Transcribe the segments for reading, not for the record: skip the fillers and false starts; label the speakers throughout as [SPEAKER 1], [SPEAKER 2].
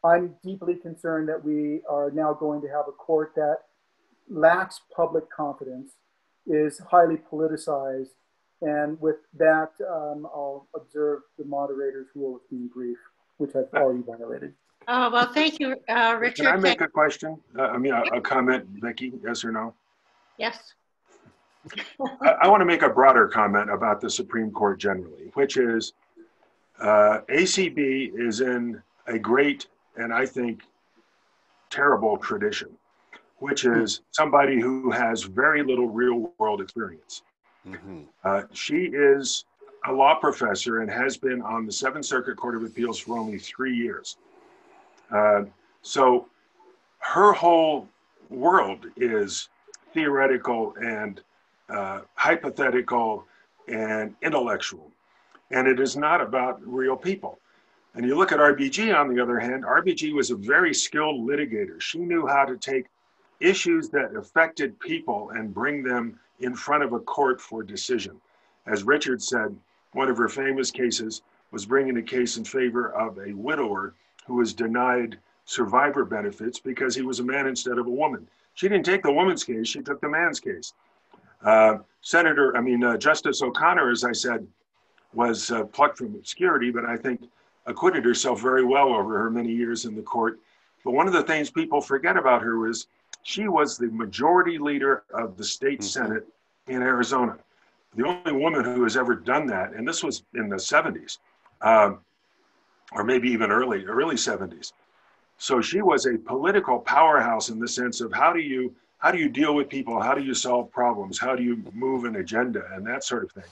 [SPEAKER 1] I'm deeply concerned that we are now going to have a court that lacks public confidence, is highly politicized, and with that, I'll observe the moderator's rule of being brief, which I've already violated.
[SPEAKER 2] Oh, well, thank you, Richard.
[SPEAKER 3] Can I make a question? A comment, Vicki, yes or no?
[SPEAKER 2] Yes.
[SPEAKER 3] I want to make a broader comment about the Supreme Court generally, which is ACB is in a great and I think terrible tradition, which is somebody who has very little real world experience. She is a law professor and has been on the Seventh Circuit Court of Appeals for only 3 years. So her whole world is theoretical and hypothetical and intellectual, and it is not about real people. And you look at RBG, on the other hand, RBG was a very skilled litigator. She knew how to take issues that affected people and bring them in front of a court for decision. As Richard said, one of her famous cases was bringing a case in favor of a widower who was denied survivor benefits because he was a man instead of a woman. She didn't take the woman's case, she took the man's case. Justice O'Connor, as I said, was plucked from obscurity, but I think acquitted herself very well over her many years in the court. But one of the things people forget about her was she was the majority leader of the state Senate in Arizona. The only woman who has ever done that, and this was in the 70s, or maybe even early 70s. So she was a political powerhouse in the sense of how do you deal with people? How do you solve problems? How do you move an agenda and that sort of thing?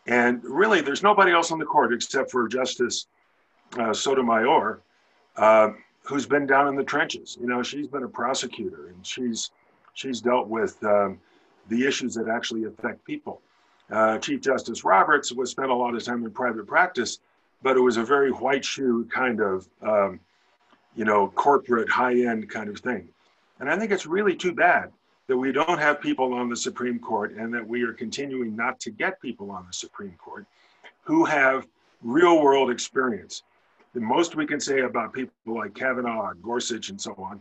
[SPEAKER 3] And really, there's nobody else on the court except for Justice Sotomayor, who's been down in the trenches. You know, she's been a prosecutor and she's dealt with the issues that actually affect people. Chief Justice Roberts spent a lot of time in private practice, but it was a very white shoe kind of, corporate high-end kind of thing. And I think it's really too bad that we don't have people on the Supreme Court and that we are continuing not to get people on the Supreme Court who have real world experience. The most we can say about people like Kavanaugh, Gorsuch, and so on,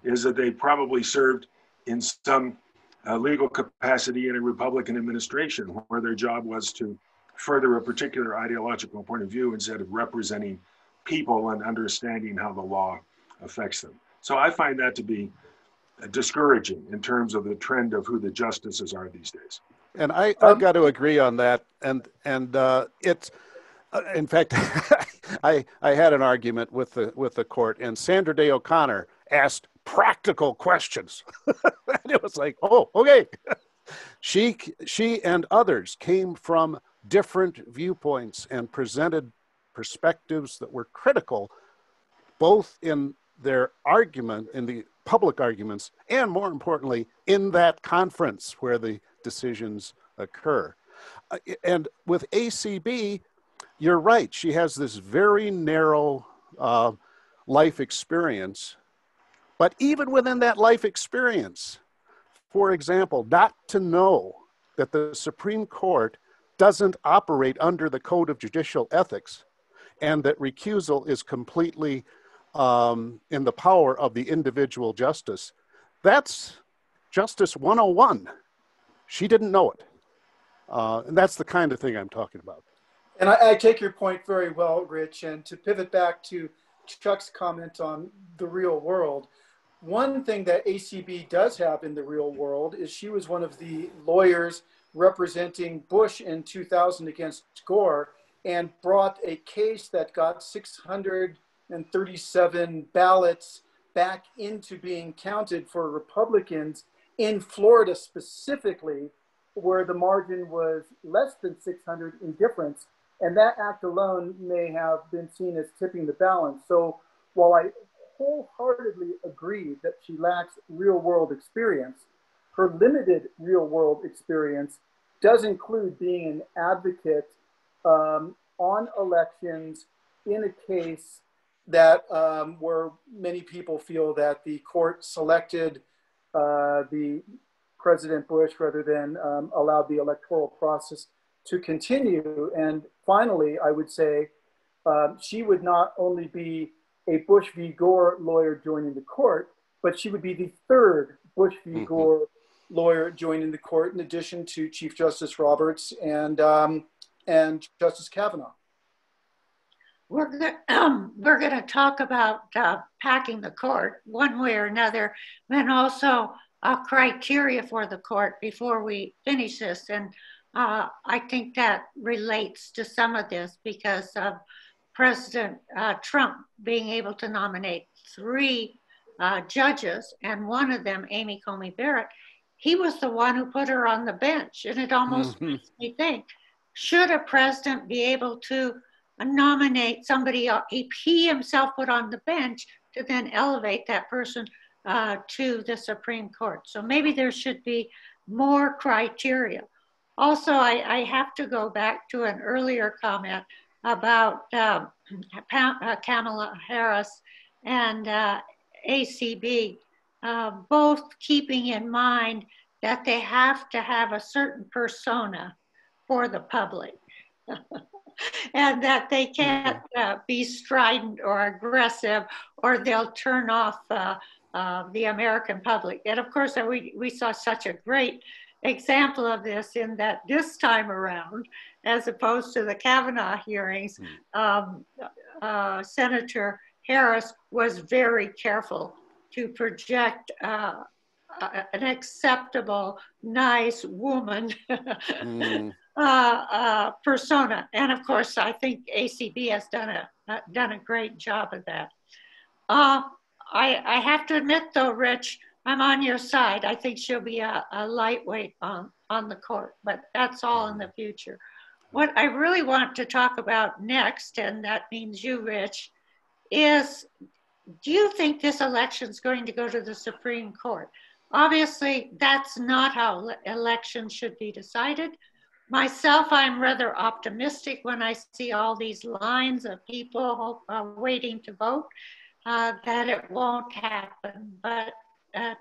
[SPEAKER 3] is that they probably served in some legal capacity in a Republican administration where their job was to further a particular ideological point of view instead of representing people and understanding how the law affects them. So I find that to be discouraging in terms of the trend of who the justices are these days.
[SPEAKER 4] And I've got to agree on that. And it's, in fact, I had an argument with the court, and Sandra Day O'Connor asked practical questions. And it was like, oh, okay. She and others came from different viewpoints and presented perspectives that were critical, both in their argument, in the public arguments, and more importantly, in that conference where the decisions occur. And with ACB, you're right. She has this very narrow life experience. But even within that life experience, for example, not to know that the Supreme Court doesn't operate under the Code of Judicial Ethics and that recusal is completely in the power of the individual justice, that's Justice 101. She didn't know it. And that's the kind of thing I'm talking about.
[SPEAKER 1] And I take your point very well, Rich. And to pivot back to Chuck's comment on the real world, one thing that ACB does have in the real world is she was one of the lawyers representing Bush in 2000 against Gore and brought a case that got 637 ballots back into being counted for Republicans in Florida specifically, where the margin was less than 600 in difference. And that act alone may have been seen as tipping the balance. So while I wholeheartedly agree that she lacks real world experience, her limited real world experience does include being an advocate on elections in a case that where many people feel that the court selected the President Bush rather than allowed the electoral process to continue. And finally, I would say she would not only be a Bush v. Gore lawyer joining the court, but she would be the third Bush v. Gore lawyer joining the court, in addition to Chief Justice Roberts and Justice Kavanaugh.
[SPEAKER 2] We're going to talk about packing the court one way or another, and also criteria for the court before we finish this. And I think that relates to some of this because of President Trump being able to nominate 3 judges, and one of them, Amy Coney Barrett, he was the one who put her on the bench. And it almost makes me think, should a president be able to nominate somebody he himself put on the bench to then elevate that person to the Supreme Court? So maybe there should be more criteria. Also, I have to go back to an earlier comment about Kamala Harris and ACB, both keeping in mind that they have to have a certain persona for the public. And that they can't be strident or aggressive, or they'll turn off the American public. And of course, we saw such a great example of this in that this time around, as opposed to the Kavanaugh hearings, Senator Harris was very careful to project an acceptable, nice woman persona. And of course, I think ACB has done a great job of that. I have to admit though, Rich, I'm on your side. I think she'll be a lightweight on the court, but that's all in the future. What I really want to talk about next, and that means you, Rich, is do you think this election is going to go to the Supreme Court? Obviously, that's not how elections should be decided. Myself, I'm rather optimistic when I see all these lines of people waiting to vote, that it won't happen. But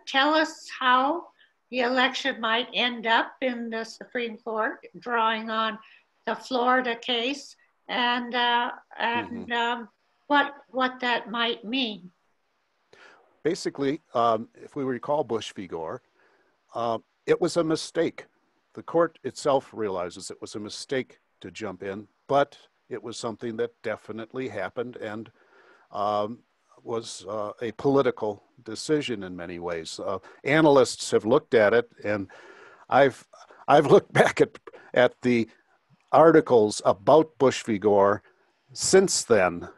[SPEAKER 2] tell us how the election might end up in the Supreme Court, drawing on the Florida case and what that might mean.
[SPEAKER 4] Basically, if we recall Bush v. Gore, it was a mistake. The court itself realizes it was a mistake to jump in, but it was something that definitely happened and was a political decision in many ways. Analysts have looked at it, and I've looked back at the articles about Bush v. Gore since then.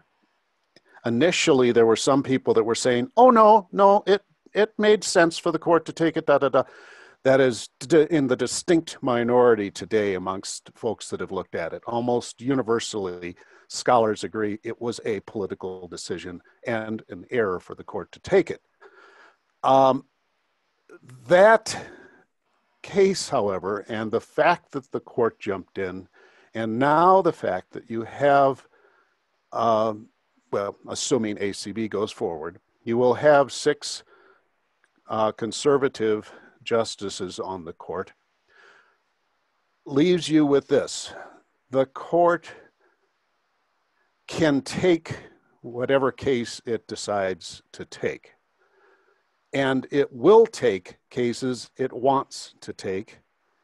[SPEAKER 4] Initially, there were some people that were saying, "Oh no, it made sense for the court to take it." That is in the distinct minority today amongst folks that have looked at it. Almost universally, scholars agree it was a political decision and an error for the court to take it. That case, however, and the fact that the court jumped in, and now the fact that you have, well, assuming ACB goes forward, you will have 6 conservative justices on the court, leaves you with this. The court can take whatever case it decides to take. And it will take cases it wants to take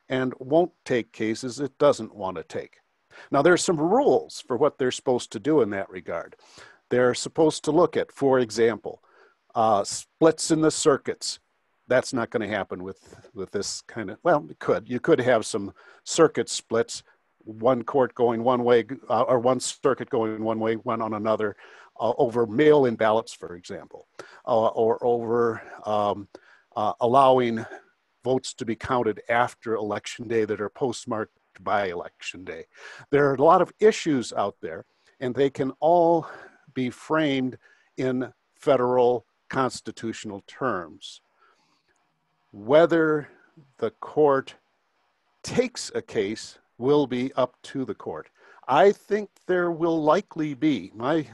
[SPEAKER 4] and won't take cases it doesn't want to take. Now, there's some rules for what they're supposed to do in that regard. They're supposed to look at, for example, splits in the circuits. That's not going to happen with this kind of, well, it could. You could have some circuit splits, one court going one way, or one circuit going one way, one on another, over mail-in ballots, for example, or over allowing votes to be counted after Election Day that are postmarked by Election Day. There are a lot of issues out there, and they can all be framed in federal constitutional terms. Whether the court takes a case will be up to the court. I think there will likely be, my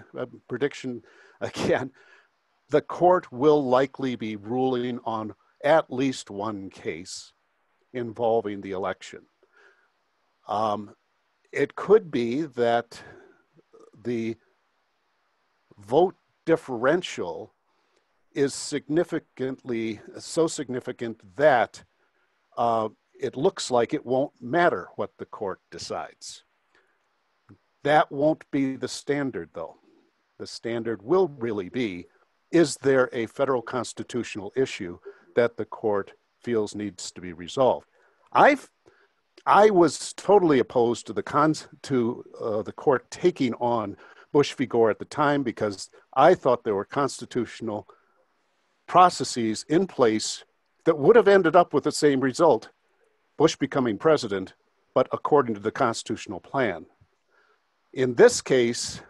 [SPEAKER 4] prediction again, the court will likely be ruling on at least one case involving the election. It could be that the vote differential is significantly so significant that it looks like it won't matter what the court decides. That won't be the standard, though. The standard will really be, is there a federal constitutional issue that the court feels needs to be resolved? I was totally opposed to the court taking on Bush v. Gore at the time, because I thought there were constitutional processes in place that would have ended up with the same result, Bush becoming president, but according to the constitutional plan. In this case,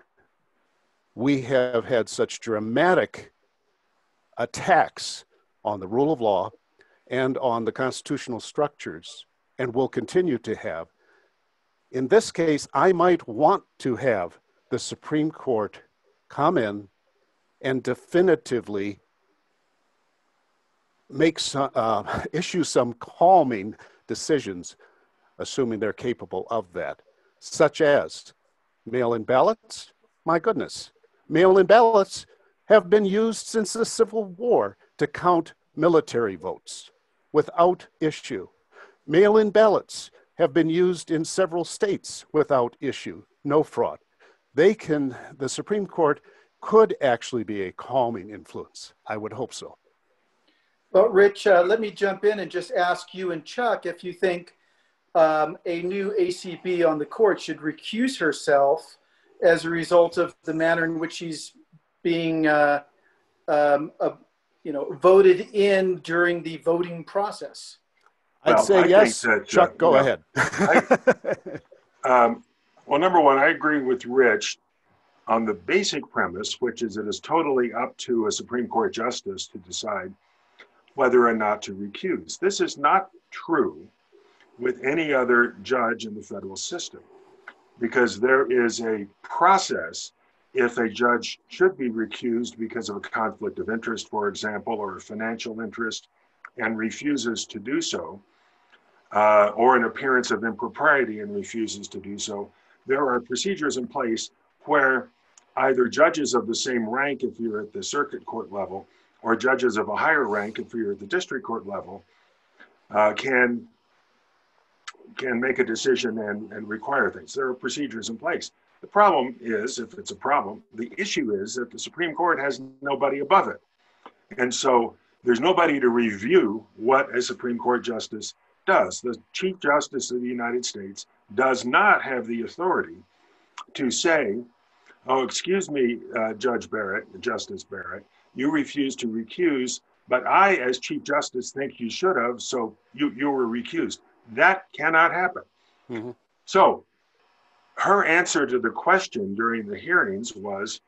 [SPEAKER 4] we have had such dramatic attacks on the rule of law and on the constitutional structures, and will continue to have. In this case, I might want to have the Supreme Court come in and definitively make issue some calming decisions, assuming they're capable of that, such as mail-in ballots. My goodness, mail-in ballots have been used since the Civil War to count military votes without issue. Mail-in ballots have been used in several states without issue, no fraud. The Supreme Court could actually be a calming influence. I would hope so.
[SPEAKER 1] Well, Rich, let me jump in and just ask you and Chuck if you think a new ACB on the court should recuse herself as a result of the manner in which she's being voted in during the voting process.
[SPEAKER 4] I'd say yes. Chuck, go ahead.
[SPEAKER 3] Well, number one, I agree with Rich on the basic premise, which is it is totally up to a Supreme Court justice to decide whether or not to recuse. This is not true with any other judge in the federal system, because there is a process if a judge should be recused because of a conflict of interest, for example, or a financial interest, and refuses to do so, or an appearance of impropriety and refuses to do so. There are procedures in place where either judges of the same rank, if you're at the circuit court level, or judges of a higher rank, if you're at the district court level, can make a decision and require things. There are procedures in place. The problem is, if it's a problem, the issue is that the Supreme Court has nobody above it. And so there's nobody to review what a Supreme Court justice does. The Chief Justice of the United States does not have the authority to say, oh, excuse me, Judge Barrett, Justice Barrett, you refused to recuse, but I, as Chief Justice, think you should have, so you were recused. That cannot happen. Mm-hmm. So her answer to the question during the hearings was,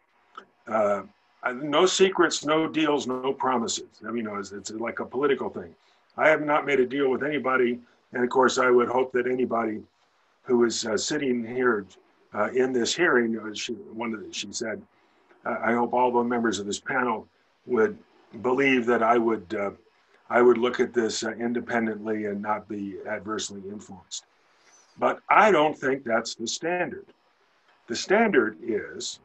[SPEAKER 3] no secrets, no deals, no promises. I mean, it's like a political thing. I have not made a deal with anybody. And of course, I would hope that anybody who is sitting here in this hearing, she said, I hope all the members of this panel would believe that I would look at this independently and not be adversely influenced. But I don't think that's the standard. The standard is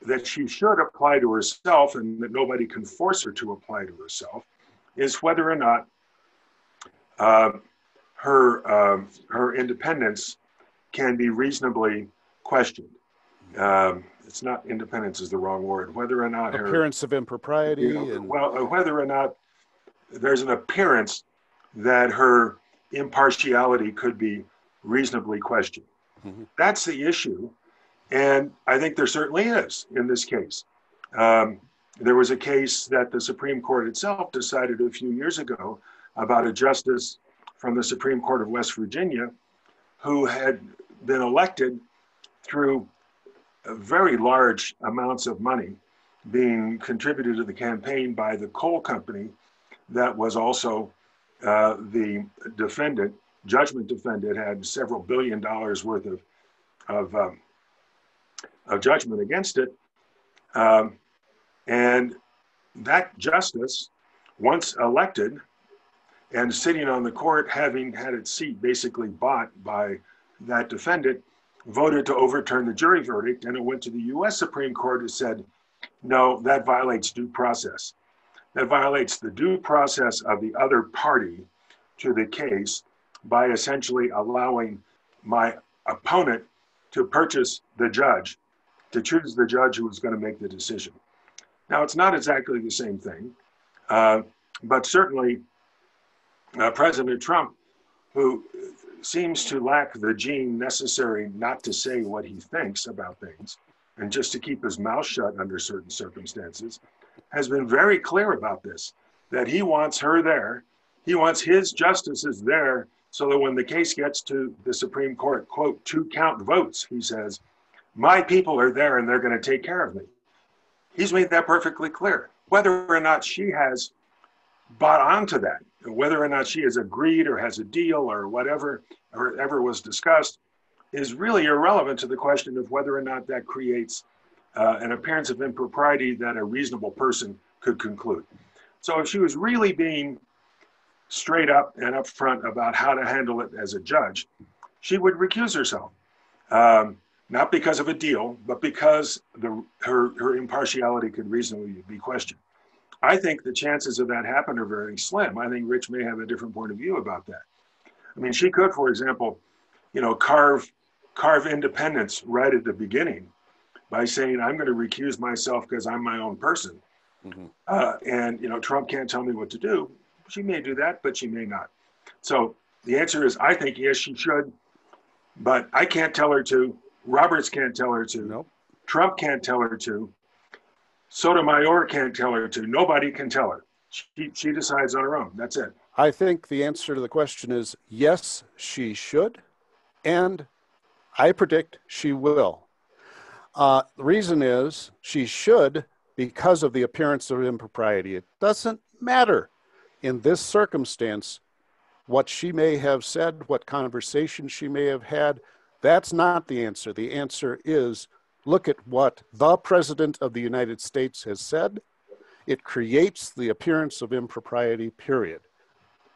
[SPEAKER 3] that she should apply to herself, and that nobody can force her to apply to herself, is whether or not her independence can be reasonably questioned. It's not independence is the wrong word. Whether or not
[SPEAKER 4] appearance of impropriety,
[SPEAKER 3] whether or not there's an appearance that her impartiality could be reasonably questioned. Mm-hmm. That's the issue. And I think there certainly is in this case. There was a case that the Supreme Court itself decided a few years ago about a justice from the Supreme Court of West Virginia who had been elected through very large amounts of money being contributed to the campaign by the coal company that was also the defendant, judgment defendant, had several $1 billion worth of judgment against it. And that justice, once elected and sitting on the court, having had its seat basically bought by that defendant, voted to overturn the jury verdict. And it went to the US Supreme Court, who said, No, that violates due process. That violates the due process of the other party to the case by essentially allowing my opponent to purchase the judge, to choose the judge who was going to make the decision. Now, it's not exactly the same thing, but certainly President Trump, who seems to lack the gene necessary not to say what he thinks about things and just to keep his mouth shut under certain circumstances, has been very clear about this, that he wants her there. He wants his justices there so that when the case gets to the Supreme Court, quote, to count votes, he says, my people are there and they're going to take care of me. He's made that perfectly clear. Whether or not she has bought onto that, whether or not she has agreed or has a deal or whatever, or ever was discussed, is really irrelevant to the question of whether or not that creates an appearance of impropriety that a reasonable person could conclude. So if she was really being straight up and upfront about how to handle it as a judge, she would recuse herself. Not because of a deal, but because her impartiality could reasonably be questioned. I think the chances of that happen are very slim. I think Rich may have a different point of view about that. I mean, she could, for example, carve independence right at the beginning by saying, I'm going to recuse myself because I'm my own person. Mm-hmm. And Trump can't tell me what to do. She may do that, but she may not. So the answer is, I think, yes, she should, but I can't tell her to. Roberts can't tell her to.
[SPEAKER 4] Nope.
[SPEAKER 3] Trump can't tell her to. Sotomayor can't tell her to. Nobody can tell her. She decides on her own. That's it.
[SPEAKER 4] I think the answer to the question is yes, she should, and I predict she will. The reason is she should because of the appearance of impropriety. It doesn't matter in this circumstance what she may have said, what conversation she may have had. That's not the answer. The answer is look at what the President of the United States has said. It creates the appearance of impropriety, period.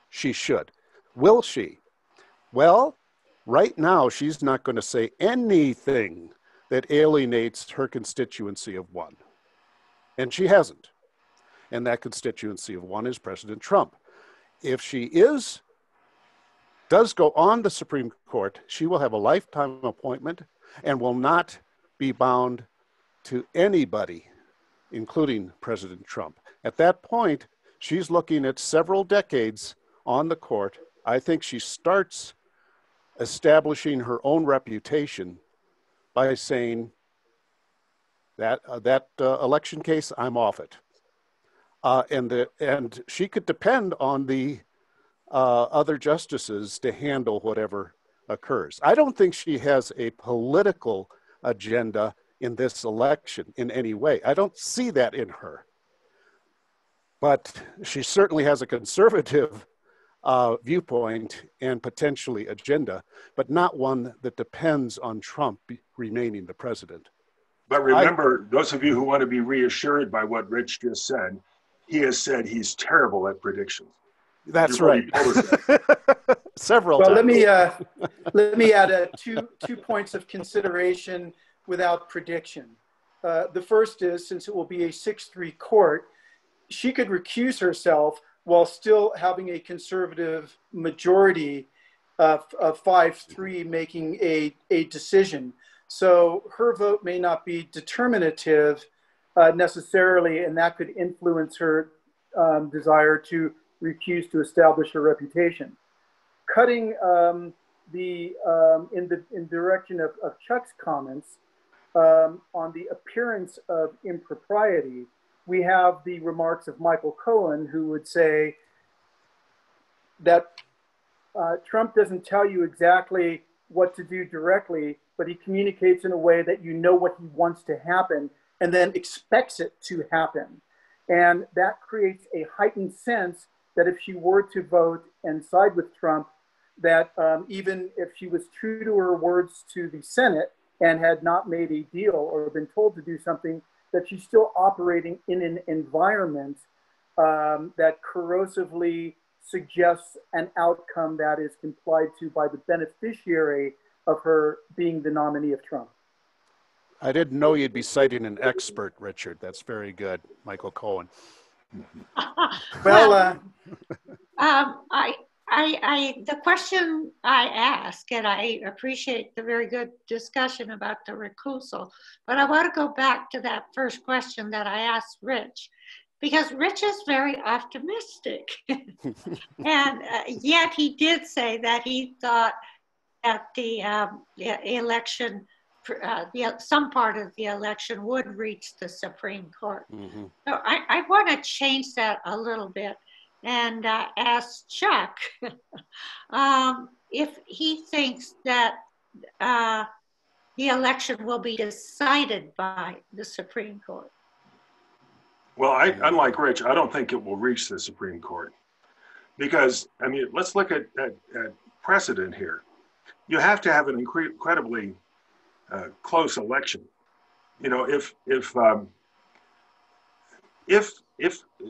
[SPEAKER 4] She should. Will she? Well, right now, she's not going to say anything that alienates her constituency of one. And she hasn't. And that constituency of one is President Trump. If she does go on the Supreme Court, she will have a lifetime appointment and will not be bound to anybody, including President Trump. At that point, she's looking at several decades on the court. I think she starts establishing her own reputation by saying that election case, I'm off it. And she could depend on the other justices to handle whatever occurs. I don't think she has a political agenda in this election in any way. I don't see that in her. But she certainly has a conservative viewpoint and potentially agenda, but not one that depends on Trump remaining the president.
[SPEAKER 3] But remember, those of you who want to be reassured by what Rich just said, he has said he's terrible at predictions.
[SPEAKER 4] That's right. Several
[SPEAKER 1] well,
[SPEAKER 4] times.
[SPEAKER 1] Let me add two points of consideration without prediction. The first is, since it will be a 6-3 court, she could recuse herself while still having a conservative majority of 5-3 making a decision. So her vote may not be determinative necessarily, and that could influence her desire to recuse to establish her reputation. Cutting in direction of Chuck's comments on the appearance of impropriety, we have the remarks of Michael Cohen, who would say that Trump doesn't tell you exactly what to do directly, but he communicates in a way that you know what he wants to happen and then expects it to happen. And that creates a heightened sense that if she were to vote and side with Trump, that even if she was true to her words to the Senate and had not made a deal or been told to do something, that she's still operating in an environment that corrosively suggests an outcome that is complied to by the beneficiary of her being the nominee of Trump.
[SPEAKER 4] I didn't know you'd be citing an expert, Richard. That's very good, Michael Cohen.
[SPEAKER 1] Well,
[SPEAKER 2] the question I ask, and I appreciate the very good discussion about the recusal, but I want to go back to that first question that I asked Rich, because Rich is very optimistic. And yet he did say that he thought that the election, some part of the election would reach the Supreme Court. Mm-hmm. So I want to change that a little bit and ask Chuck if he thinks that the election will be decided by the Supreme Court.
[SPEAKER 3] Well, unlike Rich, I don't think it will reach the Supreme Court because, I mean, let's look at precedent here. You have to have an incredibly close election. You know, if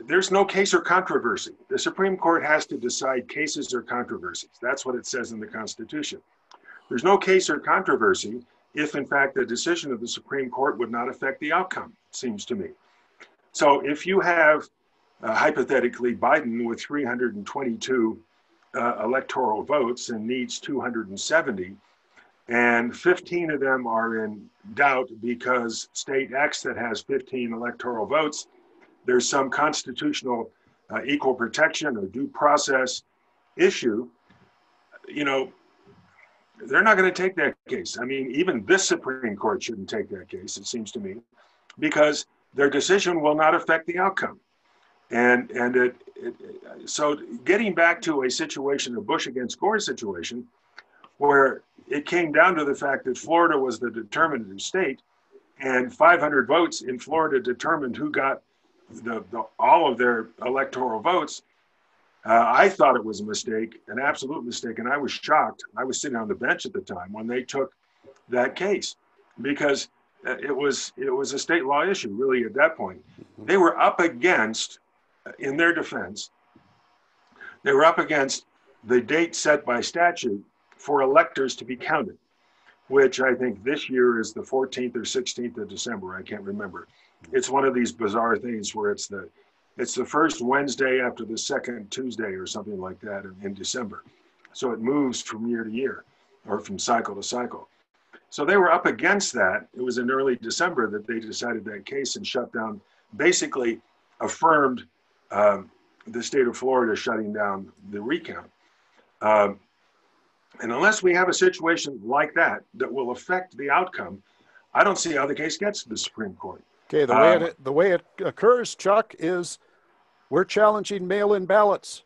[SPEAKER 3] there's no case or controversy, the Supreme Court has to decide cases or controversies. That's what it says in the Constitution. There's no case or controversy if, in fact, the decision of the Supreme Court would not affect the outcome, it seems to me. So if you have, hypothetically, Biden with 322 electoral votes and needs 270, and 15 of them are in doubt because state X that has 15 electoral votes, there's some constitutional equal protection or due process issue, you know, they're not going to take that case. I mean, even this Supreme Court shouldn't take that case, it seems to me, because their decision will not affect the outcome. So getting back to a situation, a Bush against Gore situation, where it came down to the fact that Florida was the determinative state, and 500 votes in Florida determined who got all of their electoral votes. I thought it was a mistake, an absolute mistake, and I was shocked. I was sitting on the bench at the time when they took that case, because it was a state law issue, really, at that point. They were up against, in their defense, they were up against the date set by statute for electors to be counted, which I think this year is the 14th or 16th of December. I can't remember. It's one of these bizarre things where it's the first Wednesday after the second Tuesday or something like that in December. So it moves from year to year or from cycle to cycle. So they were up against that. It was in early December that they decided that case and shut down, basically affirmed the state of Florida shutting down the recount. And unless we have a situation like that will affect the outcome, I don't see how the case gets to the Supreme Court.
[SPEAKER 4] Okay, the way it occurs, Chuck, is we're challenging mail-in ballots.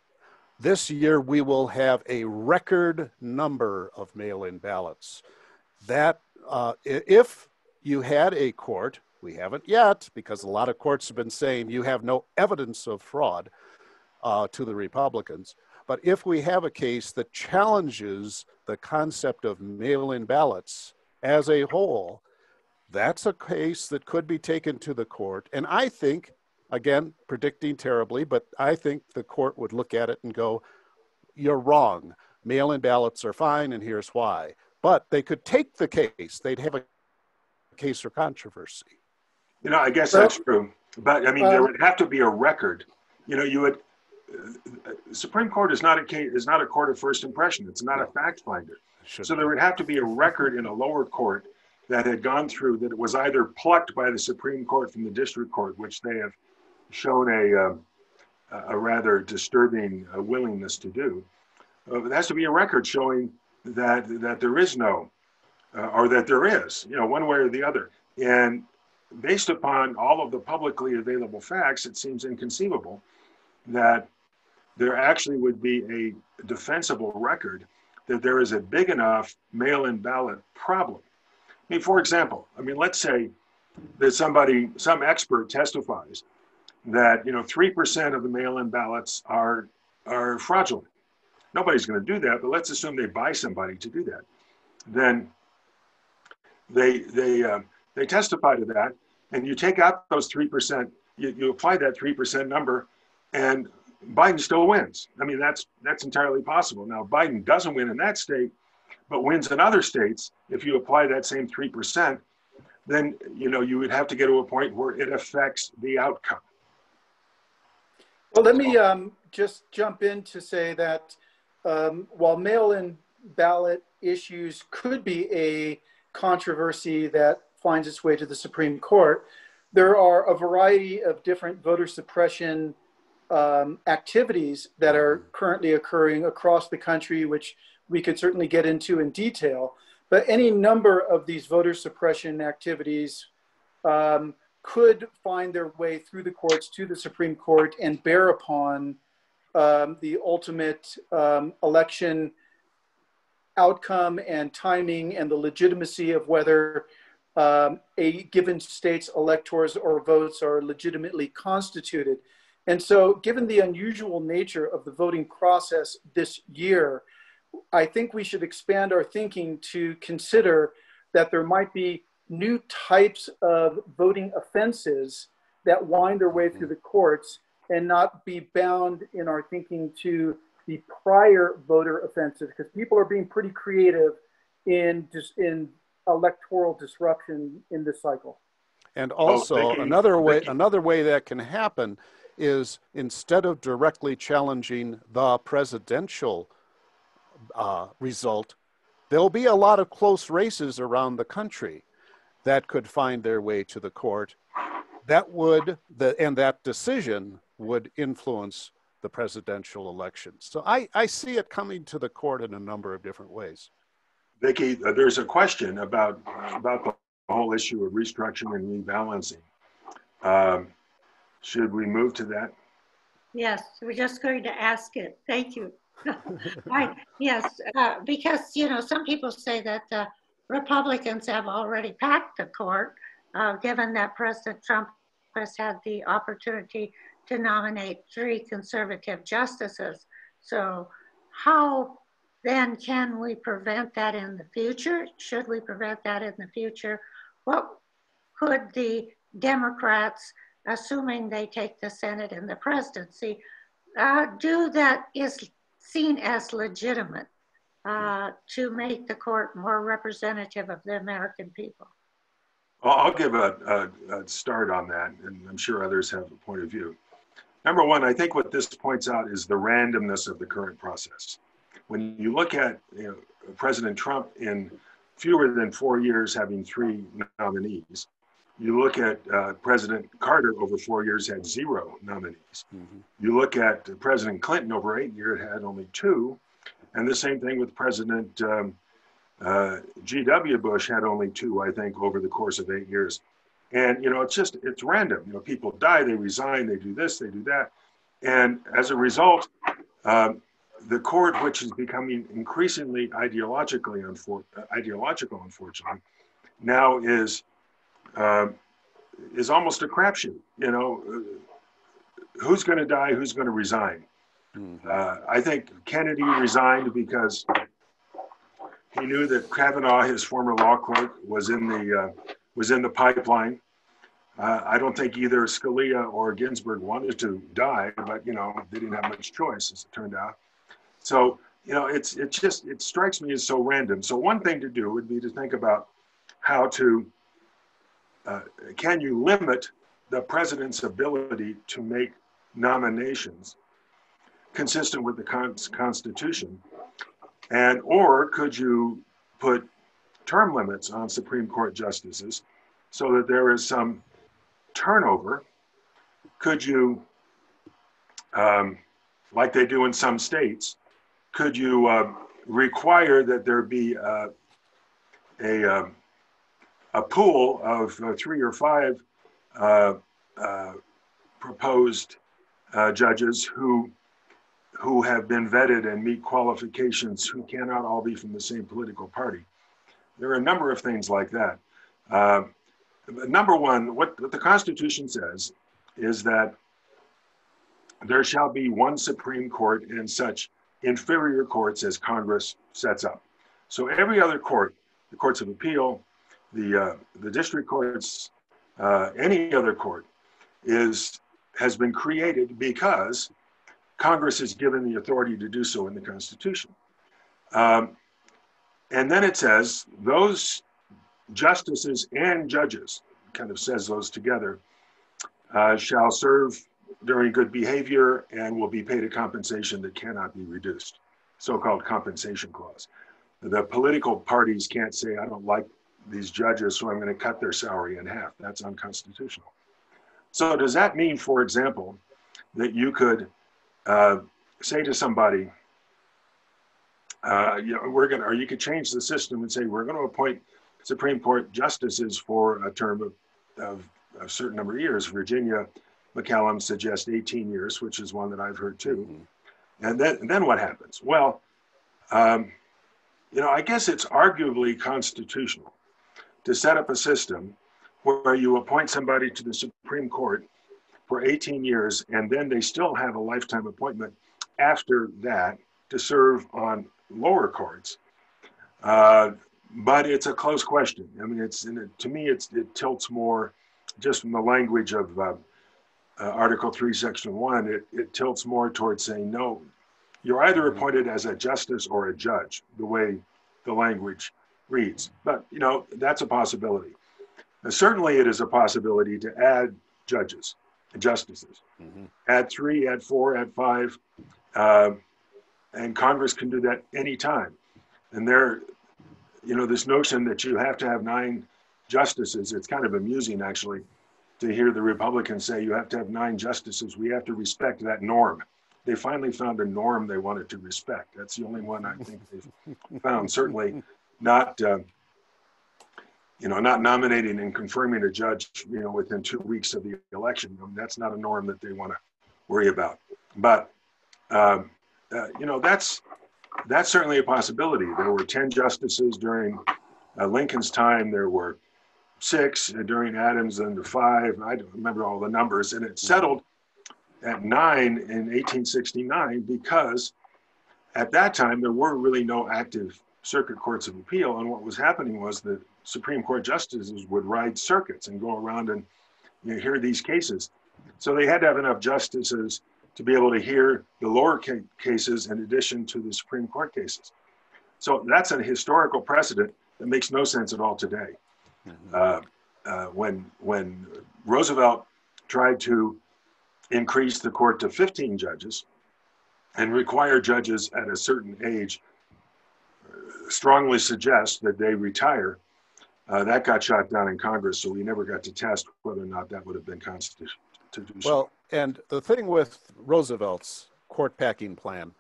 [SPEAKER 4] This year, we will have a record number of mail-in ballots. That if you had a court, we haven't yet, because a lot of courts have been saying you have no evidence of fraud to the Republicans. But if we have a case that challenges the concept of mail-in ballots as a whole, that's a case that could be taken to the court. And I think, again, predicting terribly, but I think the court would look at it and go, you're wrong. Mail-in ballots are fine, and here's why. But they could take the case. They'd have a case or controversy.
[SPEAKER 3] You know, I guess that's true. But, I mean, there would have to be a record. You know, Supreme Court is not a court of first impression. It's not a fact finder. So there would have to be a record in a lower court that had gone through, that it was either plucked by the Supreme Court from the district court, which they have shown a rather disturbing willingness to do. There has to be a record showing that there is no, or that there is, you know, one way or the other. And based upon all of the publicly available facts, it seems inconceivable that there actually would be a defensible record that there is a big enough mail-in ballot problem. I mean, for example, let's say that some expert testifies that, you know, 3% of the mail-in ballots are fraudulent. Nobody's going to do that, but let's assume they buy somebody to do that. Then they testify to that, and you take out those 3%, you apply that 3% number, and Biden still wins. I mean, that's entirely possible. Now, Biden doesn't win in that state, but wins in other states. If you apply that same 3%, then, you know, you would have to get to a point where it affects the outcome.
[SPEAKER 1] Well, let me just jump in to say that while mail-in ballot issues could be a controversy that finds its way to the Supreme Court, there are a variety of different voter suppression activities that are currently occurring across the country, which we could certainly get into in detail. But any number of these voter suppression activities could find their way through the courts to the Supreme Court and bear upon the ultimate election outcome and timing and the legitimacy of whether a given state's electors or votes are legitimately constituted. And so, given the unusual nature of the voting process this year, I think we should expand our thinking to consider that there might be new types of voting offenses that wind their way through the courts and not be bound in our thinking to the prior voter offenses, because people are being pretty creative in electoral disruption in this cycle.
[SPEAKER 4] And also another way that can happen is, instead of directly challenging the presidential result, there'll be a lot of close races around the country that could find their way to the court. And that decision would influence the presidential election. So I see it coming to the court in a number of different ways.
[SPEAKER 3] Vicki, there's a question about the whole issue of restructuring and rebalancing. Should we move to that?
[SPEAKER 2] Yes, we're just going to ask it. Thank you. Yes, because, you know, some people say that the Republicans have already packed the court, given that President Trump has had the opportunity to nominate 3 conservative justices. So how then can we prevent that in the future? Should we prevent that in the future? What could the Democrats, assuming they take the Senate and the presidency, do that is seen as legitimate to make the court more representative of the American people?
[SPEAKER 3] I'll give a start on that, and I'm sure others have a point of view. Number one, I think what this points out is the randomness of the current process. When you look at President Trump in fewer than 4 years having 3 nominees, you look at President Carter over 4 years had 0 nominees. Mm-hmm. You look at President Clinton over 8 years had only 2. And the same thing with President G.W. Bush had only 2, I think, over the course of 8 years. And, it's random. People die, they resign, they do this, they do that. And as a result, the court, which is becoming increasingly ideological, unfortunately, now is almost a crapshoot. Who's going to die? Who's going to resign? Mm-hmm. I think Kennedy resigned because he knew that Kavanaugh, his former law clerk, was in the pipeline. I don't think either Scalia or Ginsburg wanted to die, but they didn't have much choice, as it turned out. So it strikes me as so random. So one thing to do would be to think about how to can you limit the president's ability to make nominations consistent with the Constitution, or could you put term limits on Supreme Court justices so that there is some turnover? Could you, like they do in some states, could you require that there be a pool of 3 or 5 proposed judges who have been vetted and meet qualifications, who cannot all be from the same political party? There are a number of things like that. Number one, what the Constitution says is that there shall be one Supreme Court and such inferior courts as Congress sets up. So every other court, the courts of appeal, the district courts, any other court, has been created because Congress is given the authority to do so in the Constitution. And then it says those justices and judges, kind of says those together, shall serve during good behavior and will be paid a compensation that cannot be reduced, so-called compensation clause. The political parties can't say, I don't like these judges, so I'm going to cut their salary in half. That's unconstitutional. So does that mean, for example, that you could say to somebody, or you could change the system and say, we're going to appoint Supreme Court justices for a term of a certain number of years. Virginia McCallum suggests 18 years, which is one that I've heard too. Mm-hmm. And then what happens? Well, I guess it's arguably constitutional to set up a system where you appoint somebody to the Supreme Court for 18 years, and then they still have a lifetime appointment after that to serve on lower courts. But it's a close question. I mean, to me, it tilts more just from the language of Article 3, Section 1, it tilts more towards saying, no, you're either appointed as a justice or a judge, the way the language reads. But, that's a possibility. Certainly, it is a possibility to add judges and justices. Mm-hmm. Add 3, add 4, add 5, and Congress can do that anytime. And this notion that you have to have 9 justices, it's kind of amusing, actually, to hear the Republicans say you have to have 9 justices. We have to respect that norm. They finally found a norm they wanted to respect. That's the only one I think they've found. Certainly not, not nominating and confirming a judge, within 2 weeks of the election. That's not a norm that they want to worry about. But, that's certainly a possibility. There were 10 justices during Lincoln's time. There were 6 during Adams, and 5. I don't remember all the numbers. And it settled at 9 in 1869 because at that time there were really no active circuit courts of appeal. And what was happening was the Supreme Court justices would ride circuits and go around and hear these cases. So they had to have enough justices to be able to hear the lower cases in addition to the Supreme Court cases. So that's a historical precedent that makes no sense at all today. Mm-hmm. When Roosevelt tried to increase the court to 15 judges and require judges at a certain age strongly suggest that they retire, that got shot down in Congress, so we never got to test whether or not that would have been constitutional.
[SPEAKER 4] Well, and the thing with Roosevelt's court packing plan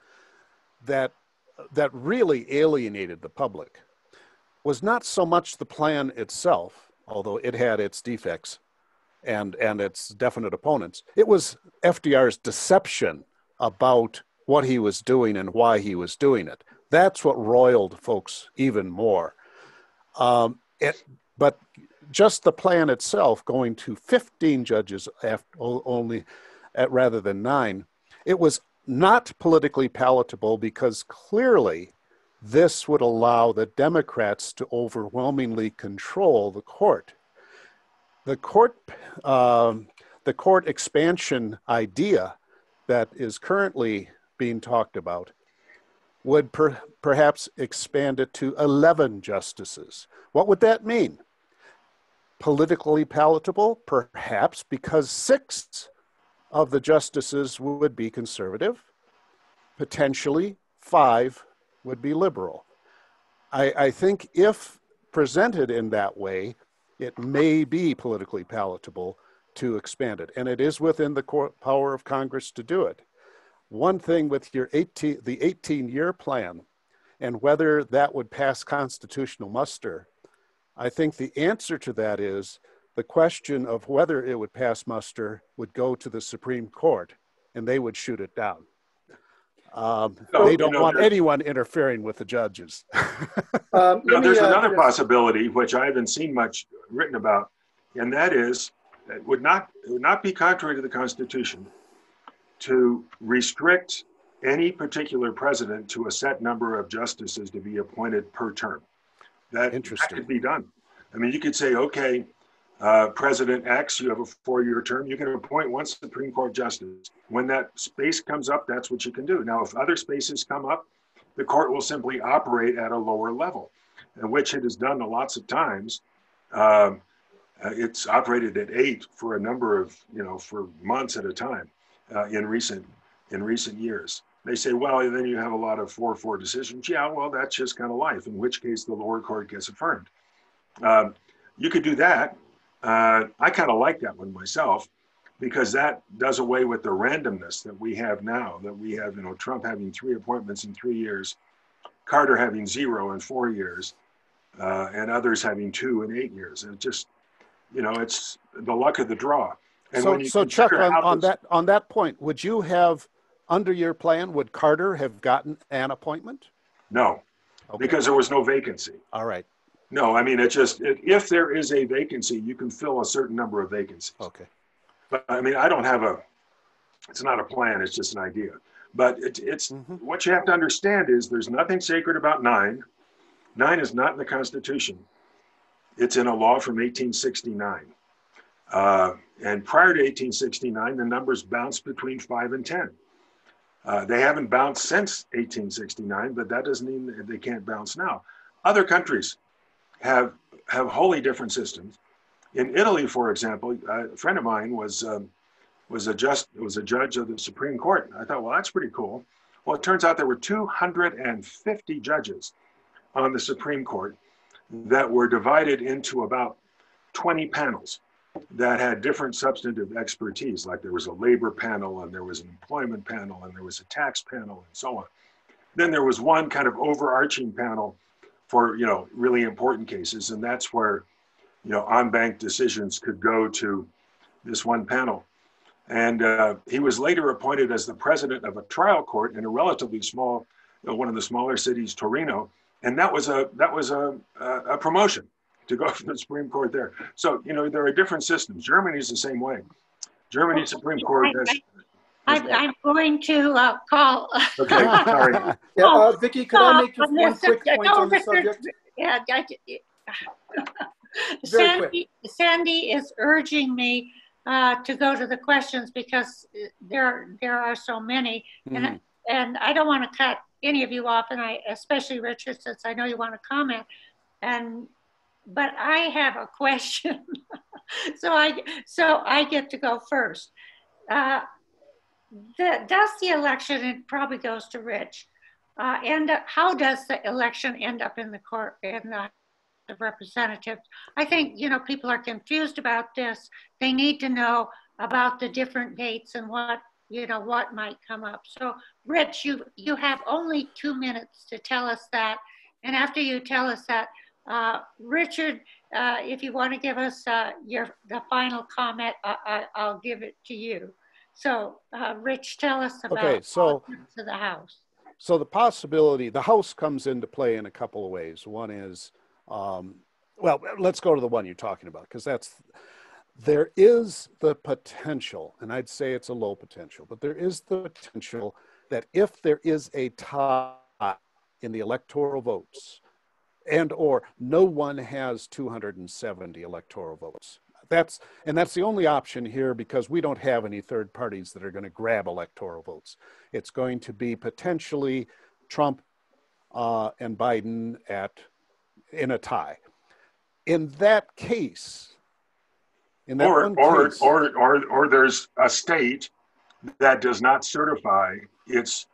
[SPEAKER 4] that really alienated the public was not so much the plan itself, although it had its defects and its definite opponents. It was FDR's deception about what he was doing and why he was doing it. That's what roiled folks even more. But just the plan itself, going to 15 judges rather than 9, it was not politically palatable because clearly this would allow the Democrats to overwhelmingly control the court. The court expansion idea that is currently being talked about would perhaps expand it to 11 justices. What would that mean? Politically palatable, perhaps, because 6 of the justices would be conservative. Potentially 5 would be liberal. I think if presented in that way, it may be politically palatable to expand it. And it is within the power of Congress to do it. One thing with the 18-year plan and whether that would pass constitutional muster, I think the answer to that is the question of whether it would pass muster would go to the Supreme Court and they would shoot it down. They don't want anyone interfering with the judges.
[SPEAKER 3] There's another possibility, which I haven't seen much written about, and that is, it would not be contrary to the Constitution to restrict any particular president to a set number of justices to be appointed per term. That could be done. I mean, you could say, okay, President X, you have a 4-year term, you can appoint 1 Supreme Court justice. When that space comes up, that's what you can do. Now, if other spaces come up, the court will simply operate at a lower level, which it has done lots of times It's operated at 8 for a number of, for months at a time in recent years. They say, well, then you have a lot of 4-4 decisions. Yeah, well, that's just kind of life, in which case the lower court gets affirmed. You could do that. I kind of like that one myself, because that does away with the randomness that we have now, that we have, Trump having 3 appointments in 3 years, Carter having 0 in 4 years, and others having 2 in 8 years. And it just, it's the luck of the draw. And
[SPEAKER 4] so Chuck, on that point, would you have, under your plan, would Carter have gotten an appointment?
[SPEAKER 3] No, okay. Because there was no vacancy.
[SPEAKER 4] All right.
[SPEAKER 3] No, I mean, if there is a vacancy, you can fill a certain number of vacancies.
[SPEAKER 4] Okay.
[SPEAKER 3] But I mean, I don't have it's not a plan, it's just an idea. But it's what you have to understand is there's nothing sacred about 9. 9 is not in the Constitution. It's in a law from 1869. And prior to 1869, the numbers bounced between 5 and 10. They haven't bounced since 1869, but that doesn't mean that they can't bounce now. Other countries have wholly different systems. In Italy, for example, a friend of mine was a judge of the Supreme Court. I thought, well, that's pretty cool. Well, it turns out there were 250 judges on the Supreme Court that were divided into about 20 panels that had different substantive expertise. Like there was a labor panel, and there was an employment panel, and there was a tax panel, and so on. Then there was one kind of overarching panel for, really important cases. And that's where, en-banc decisions could go to this one panel. And he was later appointed as the president of a trial court in a relatively small, one of the smaller cities, Torino. And that was a promotion to go from the Supreme Court there. So, there are different systems. Germany's the same way. Germany's Supreme Court has...
[SPEAKER 2] I'm going to call.
[SPEAKER 3] Okay, sorry.
[SPEAKER 1] Yeah, Vicki, could I make just one quick point on the subject?
[SPEAKER 2] Yeah, Sandy is urging me to go to the questions because there are so many, and I don't want to cut any of you off, and especially Richard, since I know you want to comment, but I have a question, so I get to go first. Does the election, it probably goes to Rich, and how does the election end up in the court, in the representatives? I think, people are confused about this. They need to know about the different dates and what might come up. So Rich, you have only 2 minutes to tell us that. And after you tell us that, Richard, if you want to give us the final comment, I'll give it to you. So, Rich, tell us about to the House.
[SPEAKER 4] So the possibility, the House comes into play in a couple of ways. One is, well, let's go to the one you're talking about, because there is the potential, and I'd say it's a low potential, but there is the potential that if there is a tie in the electoral votes, or no one has 270 electoral votes. That's the only option here, because we don't have any third parties that are going to grab electoral votes. It's going to be potentially Trump and Biden in a tie. In that case,
[SPEAKER 3] or there's a state that does not certify its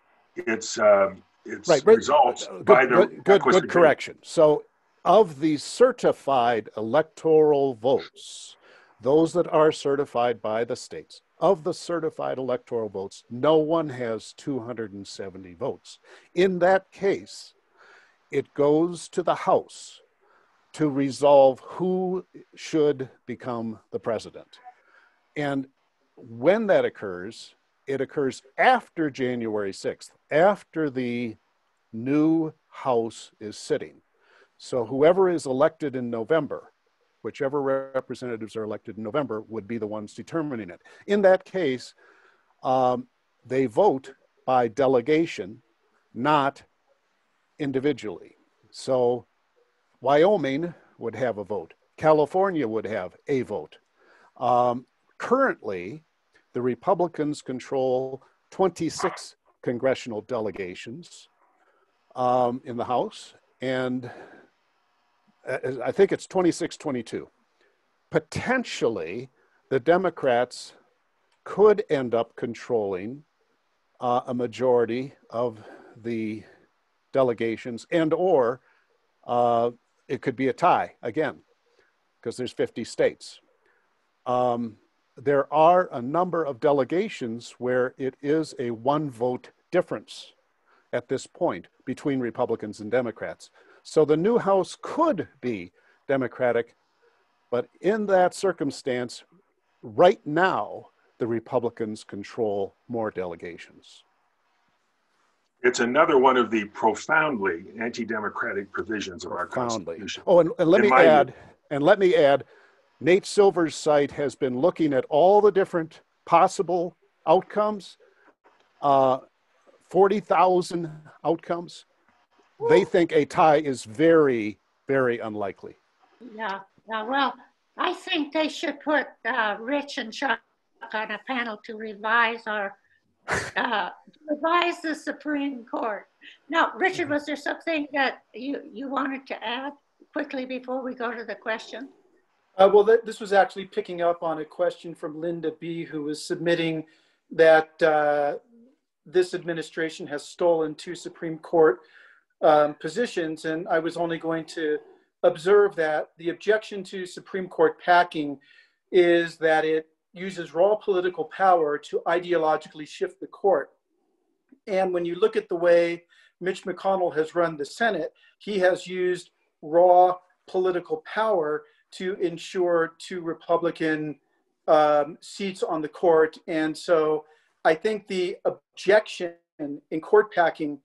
[SPEAKER 3] results by the
[SPEAKER 4] good correction. So, of the certified electoral votes, those that are certified by the states, of the certified electoral votes, no one has 270 votes. In that case, it goes to the House to resolve who should become the president. And when that occurs, it occurs after January 6th, after the new House is sitting. So whoever is elected in November, whichever representatives are elected in November, would be the ones determining it. In that case, they vote by delegation, not individually. So Wyoming would have a vote. California would have a vote. Currently, the Republicans control 26 congressional delegations in the House, and I think it's 26-22. Potentially, the Democrats could end up controlling a majority of the delegations, and or it could be a tie again, because there's 50 states. There are a number of delegations where it is a one vote difference at this point between Republicans and Democrats. So the new House could be Democratic, but in that circumstance, right now, the Republicans control more delegations.
[SPEAKER 3] It's another one of the profoundly anti-democratic provisions of our Constitution.
[SPEAKER 4] Oh, and let me add, Nate Silver's site has been looking at all the different possible outcomes, 40,000 outcomes. They think a tie is very, very unlikely.
[SPEAKER 2] Yeah, well, I think they should put Rich and Chuck on a panel to revise the Supreme Court. Now, Richard, was there something that you wanted to add quickly before we go to the question?
[SPEAKER 1] Well, this was actually picking up on a question from Linda B., who was submitting that this administration has stolen 2 Supreme Court positions, and I was only going to observe that the objection to Supreme Court packing is that it uses raw political power to ideologically shift the court. And when you look at the way Mitch McConnell has run the Senate, he has used raw political power to ensure 2 Republican seats on the court. And so I think the objection in court packing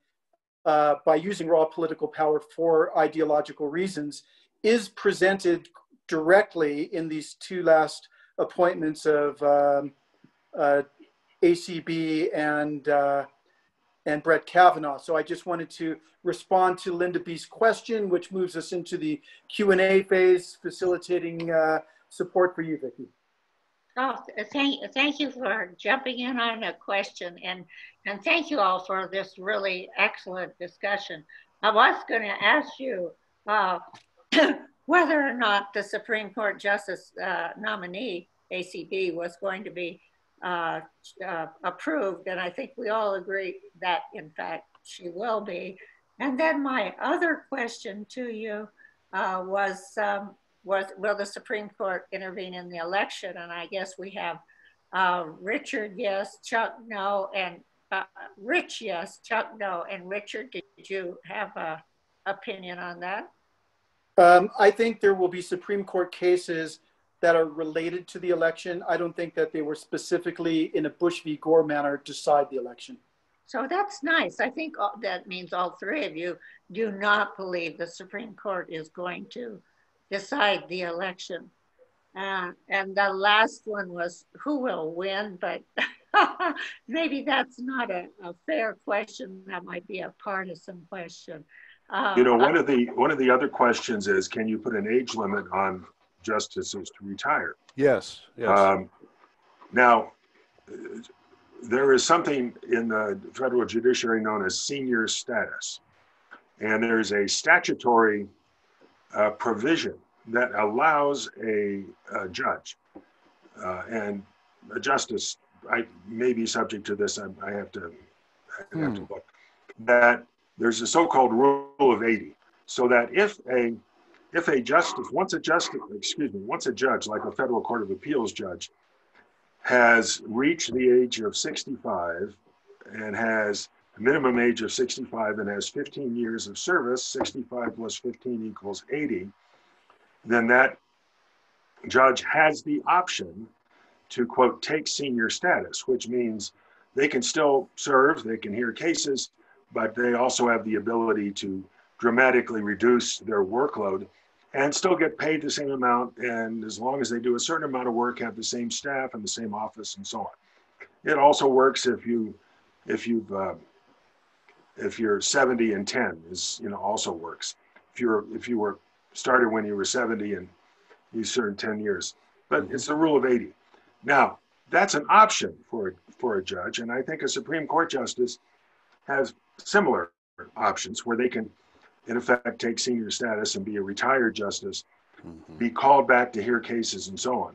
[SPEAKER 1] by using raw political power for ideological reasons is presented directly in these 2 last appointments of ACB and Brett Kavanaugh. So I just wanted to respond to Linda B's question, which moves us into the Q&A phase, facilitating support for you, Vicki.
[SPEAKER 2] Oh, thank you for jumping in on a question, and thank you all for this really excellent discussion. I was going to ask you whether or not the Supreme Court Justice nominee, ACB, was going to be approved, and I think we all agree that, in fact, she will be. And then my other question to you was will the Supreme Court intervene in the election? And I guess we have Richard, yes, Chuck, no, and Rich, yes, Chuck, no. And Richard, did you have an opinion on that?
[SPEAKER 1] I think there will be Supreme Court cases that are related to the election. I don't think that they were specifically in a Bush v. Gore manner decide the election.
[SPEAKER 2] So that's nice. I think that means all 3 of you do not believe the Supreme Court is going to decide the election. And the last one was who will win, but maybe that's not a fair question. That might be a partisan question.
[SPEAKER 3] You know, one of the other questions is, can you put an age limit on justices to retire?
[SPEAKER 4] Yes, yes.
[SPEAKER 3] Now, there is something in the federal judiciary known as senior status. And there's a statutory provision that allows a judge and a justice, I may be subject to this, I have to look, that there's a so-called rule of 80. So that if a justice, once a judge, like a federal court of appeals judge, has reached the age of 65 and has a minimum age of 65 and has 15 years of service, 65 plus 15 equals 80, then that judge has the option to, quote, take senior status, which means they can still serve, they can hear cases, but they also have the ability to dramatically reduce their workload and still get paid the same amount, and as long as they do a certain amount of work, have the same staff and the same office and so on. It also works if you're 70 and 10, also works. If you were started when you were 70 and you served 10 years, but it's the rule of 80. Now, that's an option for a judge, and I think a Supreme Court justice has similar options where they can in effect, take senior status and be a retired justice, be called back to hear cases and so on.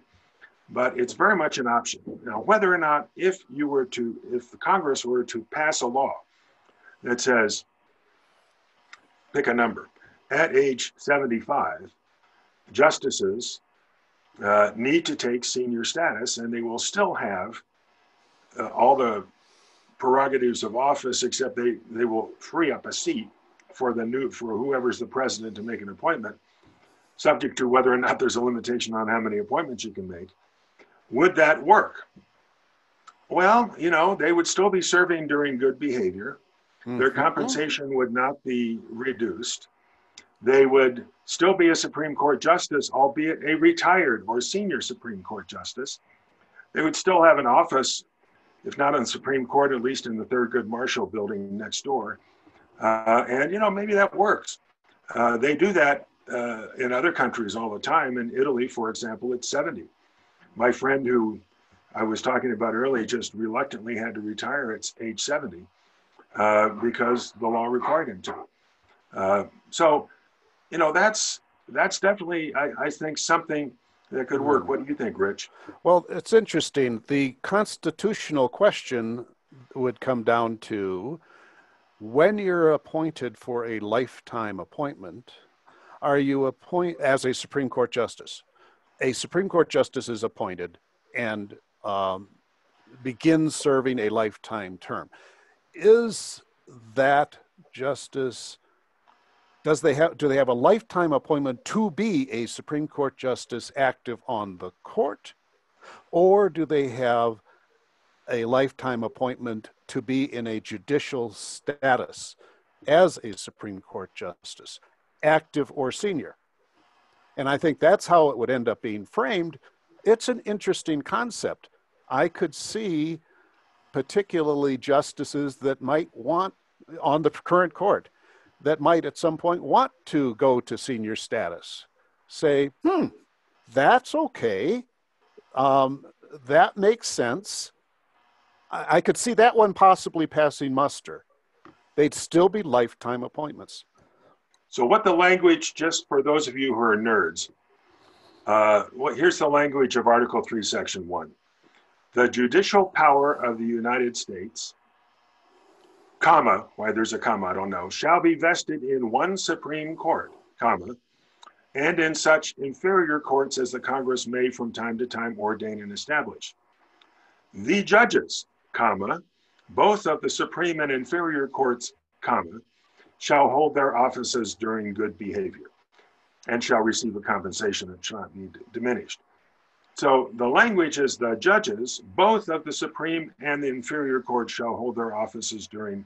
[SPEAKER 3] But it's very much an option. Now, whether or not, if the Congress were to pass a law that says, pick a number, at age 75, justices need to take senior status, and they will still have all the prerogatives of office, except they will free up a seat for whoever's the president to make an appointment, subject to whether or not there's a limitation on how many appointments you can make. Would that work? Well, they would still be serving during good behavior. Their compensation would not be reduced. They would still be a Supreme Court justice, albeit a retired or senior Supreme Court justice. They would still have an office, if not on the Supreme Court, at least in the Thurgood Marshall building next door. And maybe that works. They do that in other countries all the time. In Italy, for example, it's 70. My friend who I was talking about earlier just reluctantly had to retire at age 70 because the law required him to. So, that's definitely, I think, something that could work. What do you think, Rich?
[SPEAKER 4] Well, it's interesting. The constitutional question would come down to, when you're appointed for a lifetime appointment, are you appointed as a Supreme Court justice? A Supreme Court justice is appointed and begins serving a lifetime term. Is that justice, do they have a lifetime appointment to be a Supreme Court justice active on the court? Or do they have a lifetime appointment to be in a judicial status as a Supreme Court justice, active or senior? And I think that's how it would end up being framed. It's an interesting concept. I could see particularly justices that might want, on the current court, that might at some point want to go to senior status, say, that's okay. That makes sense. I could see that one possibly passing muster. They'd still be lifetime appointments.
[SPEAKER 3] So what the language, just for those of you who are nerds, here's the language of Article 3, Section 1. The judicial power of the United States, comma, why there's a comma, I don't know, shall be vested in one Supreme Court, comma, and in such inferior courts as the Congress may from time to time ordain and establish. The judges, comma, both of the Supreme and inferior courts, comma, shall hold their offices during good behavior and shall receive a compensation that shall not be diminished. So the language is the judges, both of the Supreme and the inferior court shall hold their offices during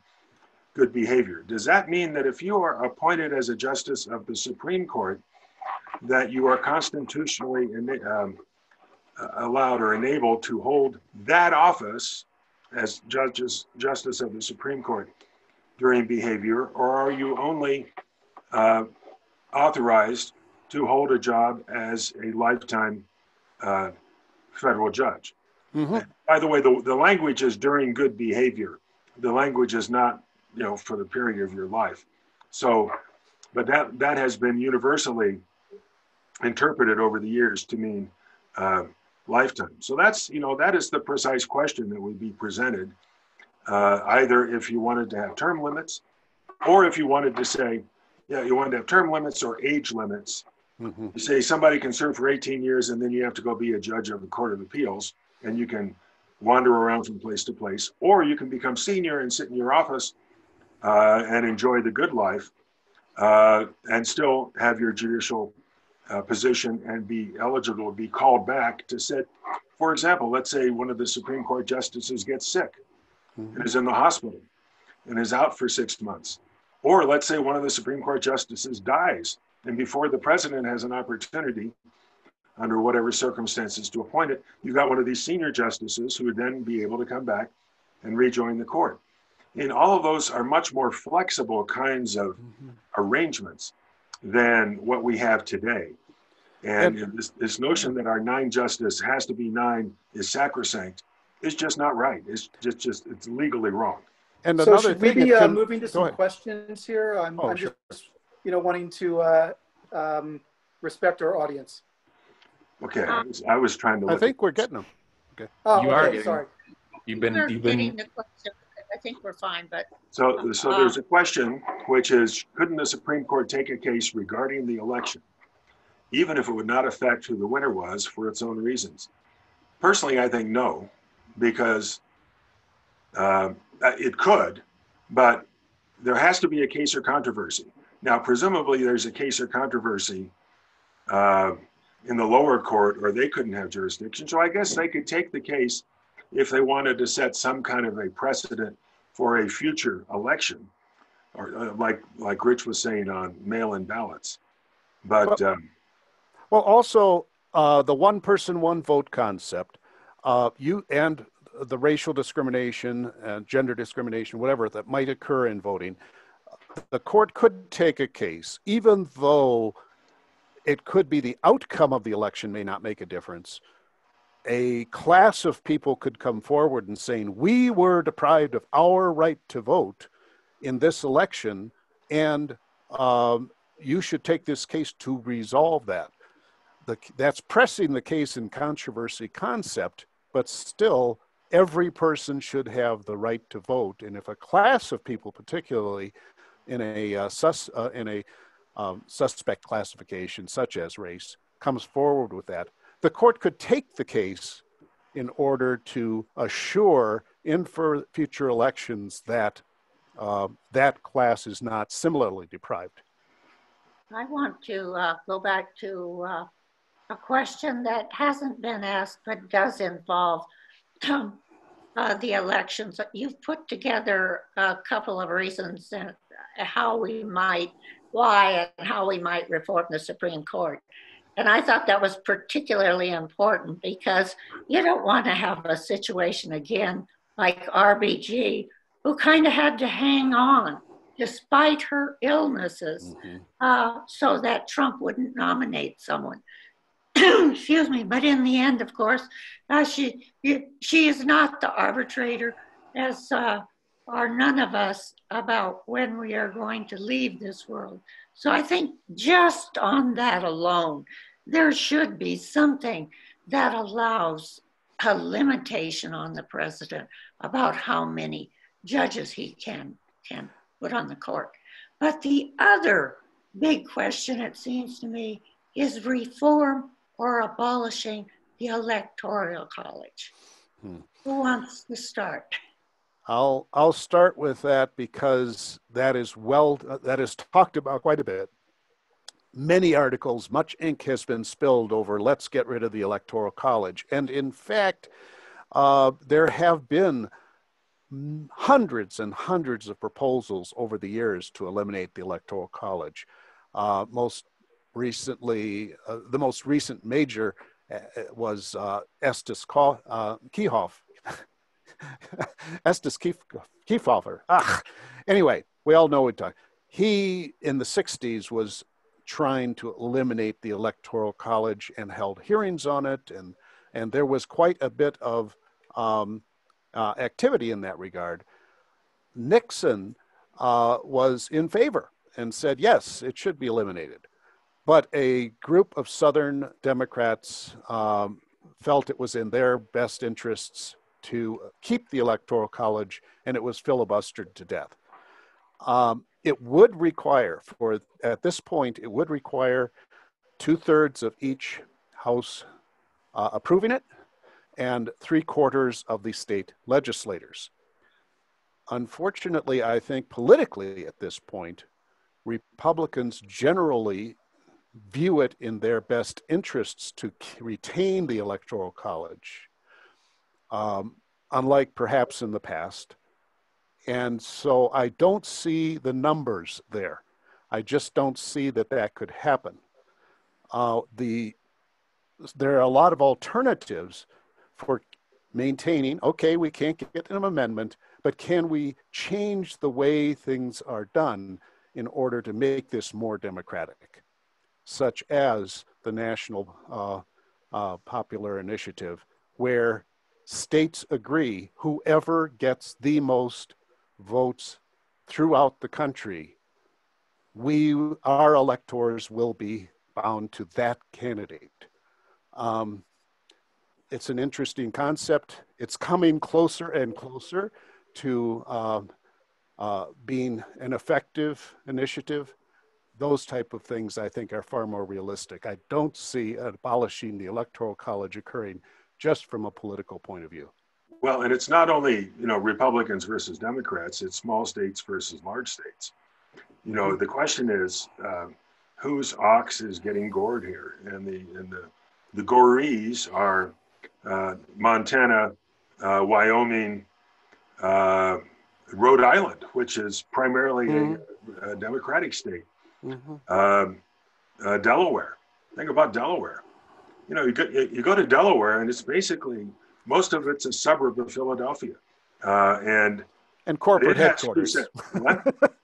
[SPEAKER 3] good behavior. Does that mean that if you are appointed as a justice of the Supreme Court, that you are constitutionally allowed or enabled to hold that office as justice of the Supreme Court during behavior, or are you only authorized to hold a job as a lifetime federal judge? By the way, the language is during good behavior. The language is not, for the period of your life. So, but that has been universally interpreted over the years to mean lifetime. So that is the precise question that would be presented. Either if you wanted to have term limits, or if you wanted to say, you wanted to have term limits or age limits. You say somebody can serve for 18 years and then you have to go be a judge of the Court of Appeals and you can wander around from place to place, or you can become senior and sit in your office and enjoy the good life and still have your judicial position and be eligible to be called back to sit. For example, let's say one of the Supreme Court justices gets sick and is in the hospital and is out for 6 months. Or let's say one of the Supreme Court justices dies, and before the president has an opportunity, under whatever circumstances, to appoint it, you've got one of these senior justices who would then be able to come back and rejoin the court. And all of those are much more flexible kinds of arrangements than what we have today. And this notion that our 9 justice has to be 9 is sacrosanct is just not right. It's legally wrong.
[SPEAKER 1] And so should we be moving to some questions here? I'm
[SPEAKER 4] sure.
[SPEAKER 1] just wanting to respect our audience.
[SPEAKER 3] Okay, I was trying to
[SPEAKER 4] I
[SPEAKER 3] look
[SPEAKER 4] think we're getting them. Okay.
[SPEAKER 1] Oh,
[SPEAKER 5] You are
[SPEAKER 1] okay,
[SPEAKER 5] getting-
[SPEAKER 1] sorry.
[SPEAKER 5] You've
[SPEAKER 2] We're
[SPEAKER 5] been
[SPEAKER 2] getting the question. I think we're fine, but
[SPEAKER 3] So there's a question, which is, couldn't the Supreme Court take a case regarding the election, even if it would not affect who the winner was for its own reasons? Personally, I think no, because it could, but there has to be a case or controversy. Now, presumably there's a case or controversy in the lower court, or they couldn't have jurisdiction. So I guess they could take the case if they wanted to set some kind of a precedent for a future election, or like Rich was saying on mail-in ballots. But
[SPEAKER 4] Well, also the one person, one vote concept, you and the racial discrimination and gender discrimination, whatever that might occur in voting, the court could take a case, even though it could be the outcome of the election may not make a difference. A class of people could come forward and saying, we were deprived of our right to vote in this election, and you should take this case to resolve that. That's pressing the case in controversy concept, but still every person should have the right to vote. And if a class of people, particularly in a suspect classification such as race, comes forward with that, the court could take the case in order to assure in for future elections that that class is not similarly deprived.
[SPEAKER 2] I want to go back to a question that hasn't been asked but does involve the elections. You've put together a couple of reasons why and how we might reform the Supreme Court. And I thought that was particularly important because you don't want to have a situation again like RBG, who kind of had to hang on despite her illnesses, so that Trump wouldn't nominate someone. Excuse me, but in the end, of course, she is not the arbitrator, as are none of us, about when we are going to leave this world. So I think just on that alone, there should be something that allows a limitation on the president about how many judges he can put on the court. But the other big question, it seems to me, is reform or abolishing the Electoral College. Who wants to start?
[SPEAKER 4] I'll start with that because that is talked about quite a bit. Many articles, much ink has been spilled over let's get rid of the Electoral College. And in fact, there have been hundreds and hundreds of proposals over the years to eliminate the Electoral College. Most recently, the most recent major was Estes Kefauver. Estes Kefauver. Anyway, we all know it. He, in the 60s, was trying to eliminate the Electoral College and held hearings on it. And there was quite a bit of activity in that regard. Nixon was in favor and said, yes, it should be eliminated. But a group of Southern Democrats felt it was in their best interests to keep the Electoral College, and it was filibustered to death. It would require, at this point, it would require 2/3 of each House approving it and 3/4 of the state legislators. Unfortunately, I think politically at this point, Republicans generally view it in their best interests to retain the Electoral College, unlike perhaps in the past. And so I don't see the numbers there. I just don't see that could happen. There are a lot of alternatives for maintaining, okay, we can't get an amendment, but can we change the way things are done in order to make this more democratic, such as the National Popular Initiative, where states agree whoever gets the most votes throughout the country our electors will be bound to that candidate. It's an interesting concept. It's coming closer and closer to being an effective initiative. Those type of things, I think, are far more realistic. I don't see abolishing the Electoral College occurring just from a political point of view.
[SPEAKER 3] Well, and it's not only, Republicans versus Democrats, it's small states versus large states. The question is, whose ox is getting gored here? And the gorees are Montana, Wyoming, Rhode Island, which is primarily a Democratic state. Delaware. Think about Delaware. You go to Delaware, and it's basically, most of it's a suburb of Philadelphia, and
[SPEAKER 4] corporate headquarters.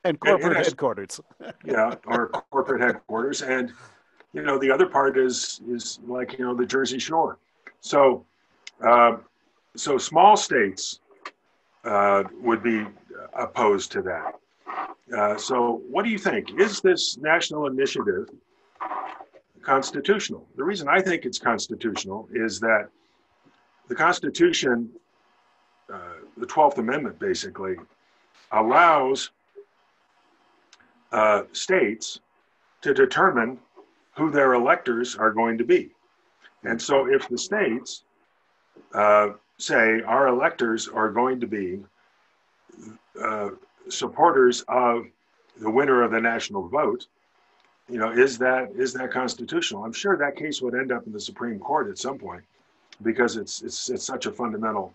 [SPEAKER 4] And corporate headquarters.
[SPEAKER 3] Yeah, or corporate headquarters, and the other part is like the Jersey Shore. So small states would be opposed to that. So what do you think? Is this national initiative constitutional? The reason I think it's constitutional is that the Constitution, the 12th Amendment basically, allows states to determine who their electors are going to be. And so if the states say our electors are going to be supporters of the winner of the national vote, is that constitutional? I'm sure that case would end up in the Supreme Court at some point because it's such a fundamental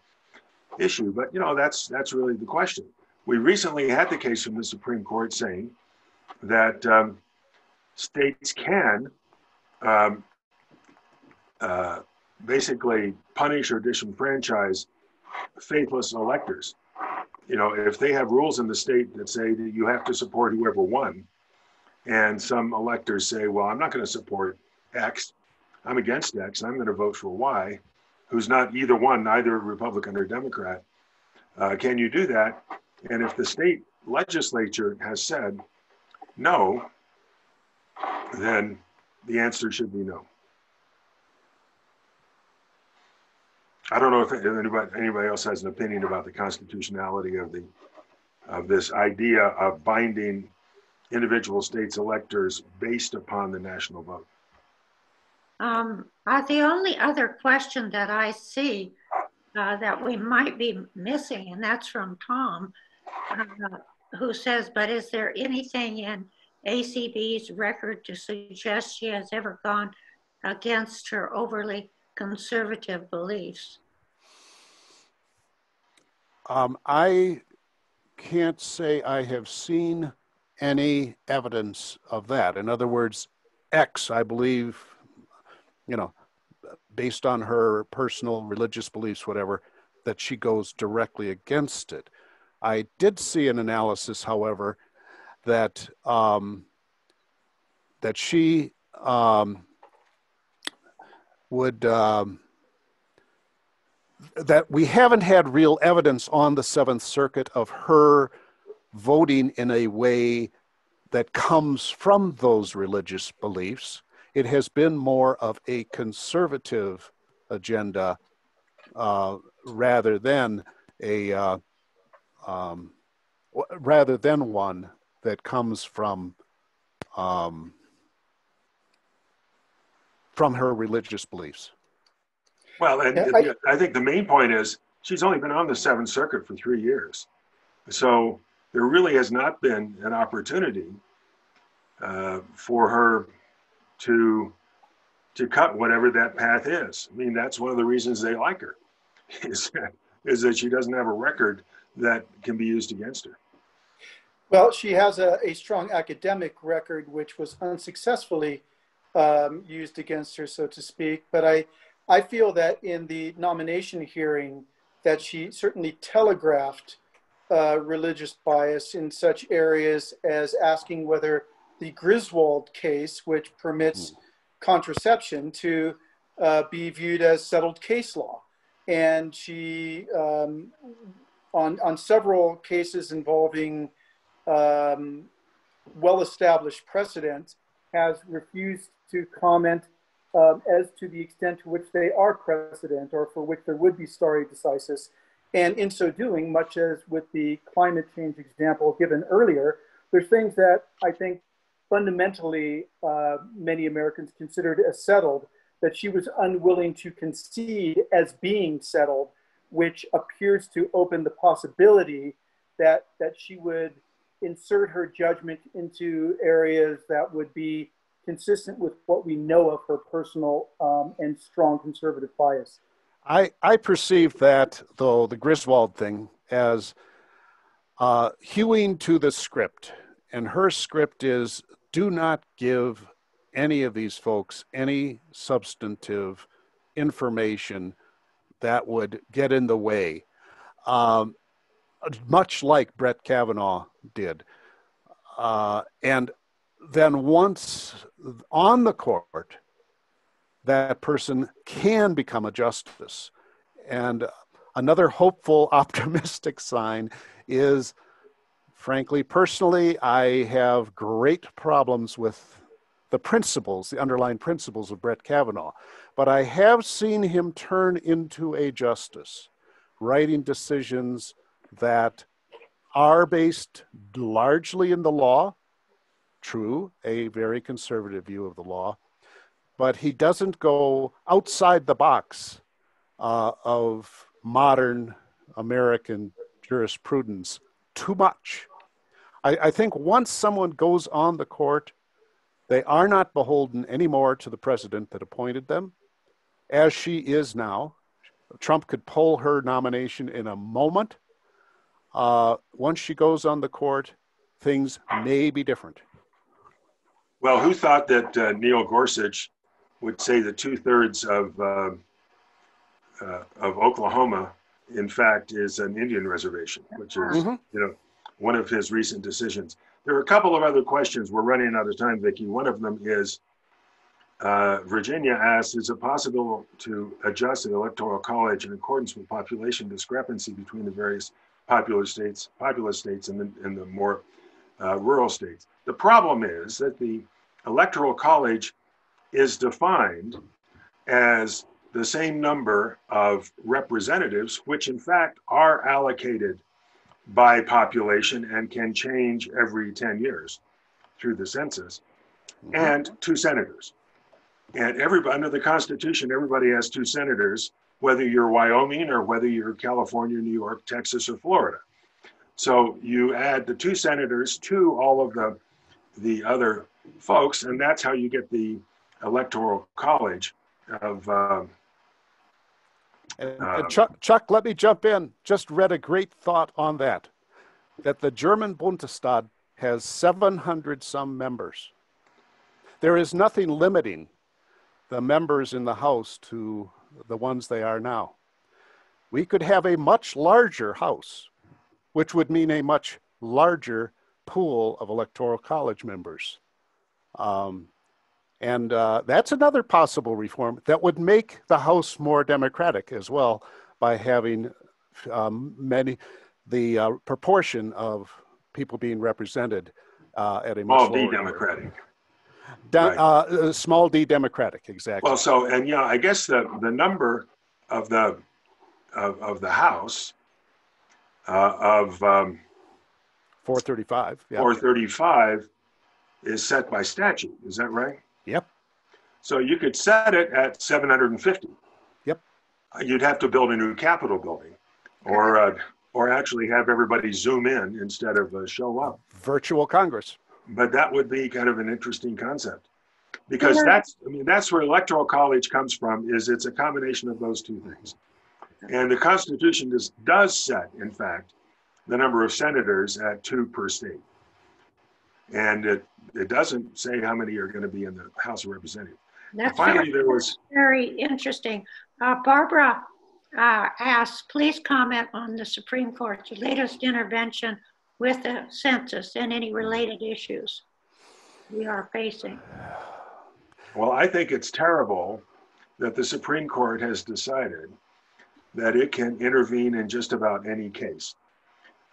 [SPEAKER 3] issue. But that's really the question. We recently had the case from the Supreme Court saying that states can basically punish or disenfranchise faithless electors. If they have rules in the state that say that you have to support whoever won, and some electors say, well, I'm not going to support X, I'm against X, I'm going to vote for Y, who's not either one, neither Republican or Democrat, can you do that? And if the state legislature has said no, then the answer should be no. I don't know if anybody else has an opinion about the constitutionality of this idea of binding individual states' electors based upon the national vote.
[SPEAKER 2] The only other question that I see that we might be missing, and that's from Tom, who says, but is there anything in ACB's record to suggest she has ever gone against her overly conservative beliefs?
[SPEAKER 4] I can't say I have seen any evidence of that. In other words, X, I believe, based on her personal religious beliefs, whatever, that she goes directly against it. I did see an analysis, however, that that she would that we haven't had real evidence on the Seventh Circuit of her voting in a way that comes from those religious beliefs. It has been more of a conservative agenda rather than one that comes from her religious beliefs.
[SPEAKER 3] Well, and I think the main point is she's only been on the Seventh Circuit for 3 years. So there really has not been an opportunity for her to cut whatever that path is. I mean, that's one of the reasons they like her, is that she doesn't have a record that can be used against her.
[SPEAKER 1] Well, she has a strong academic record, which was unsuccessfully used against her, so to speak. But I feel that in the nomination hearing that she certainly telegraphed religious bias in such areas as asking whether the Griswold case, which permits contraception, to be viewed as settled case law. And she, on several cases involving well-established precedent, has refused to comment as to the extent to which they are precedent or for which there would be stare decisis. And in so doing, much as with the climate change example given earlier, there's things that I think fundamentally many Americans considered as settled that she was unwilling to concede as being settled, which appears to open the possibility that she would insert her judgment into areas that would be consistent with what we know of her personal and strong conservative bias.
[SPEAKER 4] I perceive that, though, the Griswold thing as hewing to the script. And her script is, do not give any of these folks any substantive information that would get in the way, much like Brett Kavanaugh did. And then once on the court, that person can become a justice. And another hopeful, optimistic sign is, frankly, personally, I have great problems with the principles, the underlying principles of Brett Kavanaugh. But I have seen him turn into a justice, writing decisions that are based largely in the law. True, a very conservative view of the law, but he doesn't go outside the box of modern American jurisprudence too much. I think once someone goes on the court, they are not beholden anymore to the president that appointed them, as she is now. Trump could pull her nomination in a moment. Once she goes on the court, things may be different.
[SPEAKER 3] Well, who thought that Neil Gorsuch would say that 2/3 of Oklahoma, in fact, is an Indian reservation, which is, one of his recent decisions. There are a couple of other questions. We're running out of time, Vicki. One of them is, Virginia asks, is it possible to adjust the Electoral College in accordance with population discrepancy between the various populous states and the more rural states? The problem is that the Electoral College is defined as the same number of representatives, which in fact are allocated by population and can change every 10 years through the census, and 2 senators. And under the Constitution, everybody has 2 senators, whether you're Wyoming or whether you're California, New York, Texas, or Florida. So you add the 2 senators to all of the other folks, and that's how you get the Electoral College of
[SPEAKER 4] and Chuck, let me jump in. Just read a great thought on that the German Bundestag has 700 some members. There is nothing limiting the members in the House to the ones they are now. We could have a much larger House, which would mean a much larger pool of Electoral College members. And that's another possible reform that would make the House more democratic as well, by having the proportion of people being represented at a much
[SPEAKER 3] small d democratic.
[SPEAKER 4] Right. Small d democratic, exactly.
[SPEAKER 3] Well, so, and I guess the number of the House of
[SPEAKER 4] 435. Yeah.
[SPEAKER 3] 435 is set by statute. Is that right?
[SPEAKER 4] Yep.
[SPEAKER 3] So you could set it at 750.
[SPEAKER 4] Yep.
[SPEAKER 3] You'd have to build a new Capitol building, or actually have everybody Zoom in instead of show up.
[SPEAKER 4] Virtual Congress.
[SPEAKER 3] But that would be kind of an interesting concept, because that's where Electoral College comes from. Is it's a combination of those 2 things, and the Constitution does set, in fact, the number of senators at 2 per state. And it doesn't say how many are going to be in the House of Representatives.
[SPEAKER 2] That's
[SPEAKER 3] finally, there was
[SPEAKER 2] very interesting. Barbara asks, please comment on the Supreme Court's latest intervention with the census and any related issues we are facing.
[SPEAKER 3] Well, I think it's terrible that the Supreme Court has decided that it can intervene in just about any case.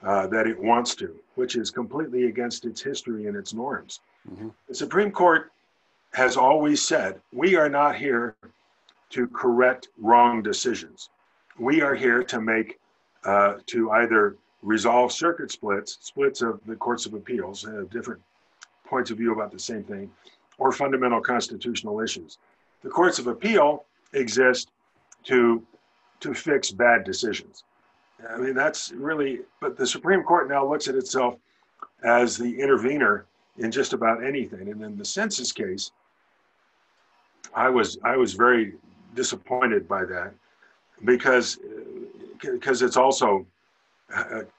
[SPEAKER 3] that it wants to, which is completely against its history and its norms.
[SPEAKER 4] Mm-hmm.
[SPEAKER 3] The Supreme Court has always said, we are not here to correct wrong decisions. We are here to make, to either resolve circuit splits of the courts of appeals, different points of view about the same thing, or fundamental constitutional issues. The courts of appeal exist to fix bad decisions. I mean, that's really, but the Supreme Court now looks at itself as the intervener in just about anything. And in the census case, I was very disappointed by that because it's also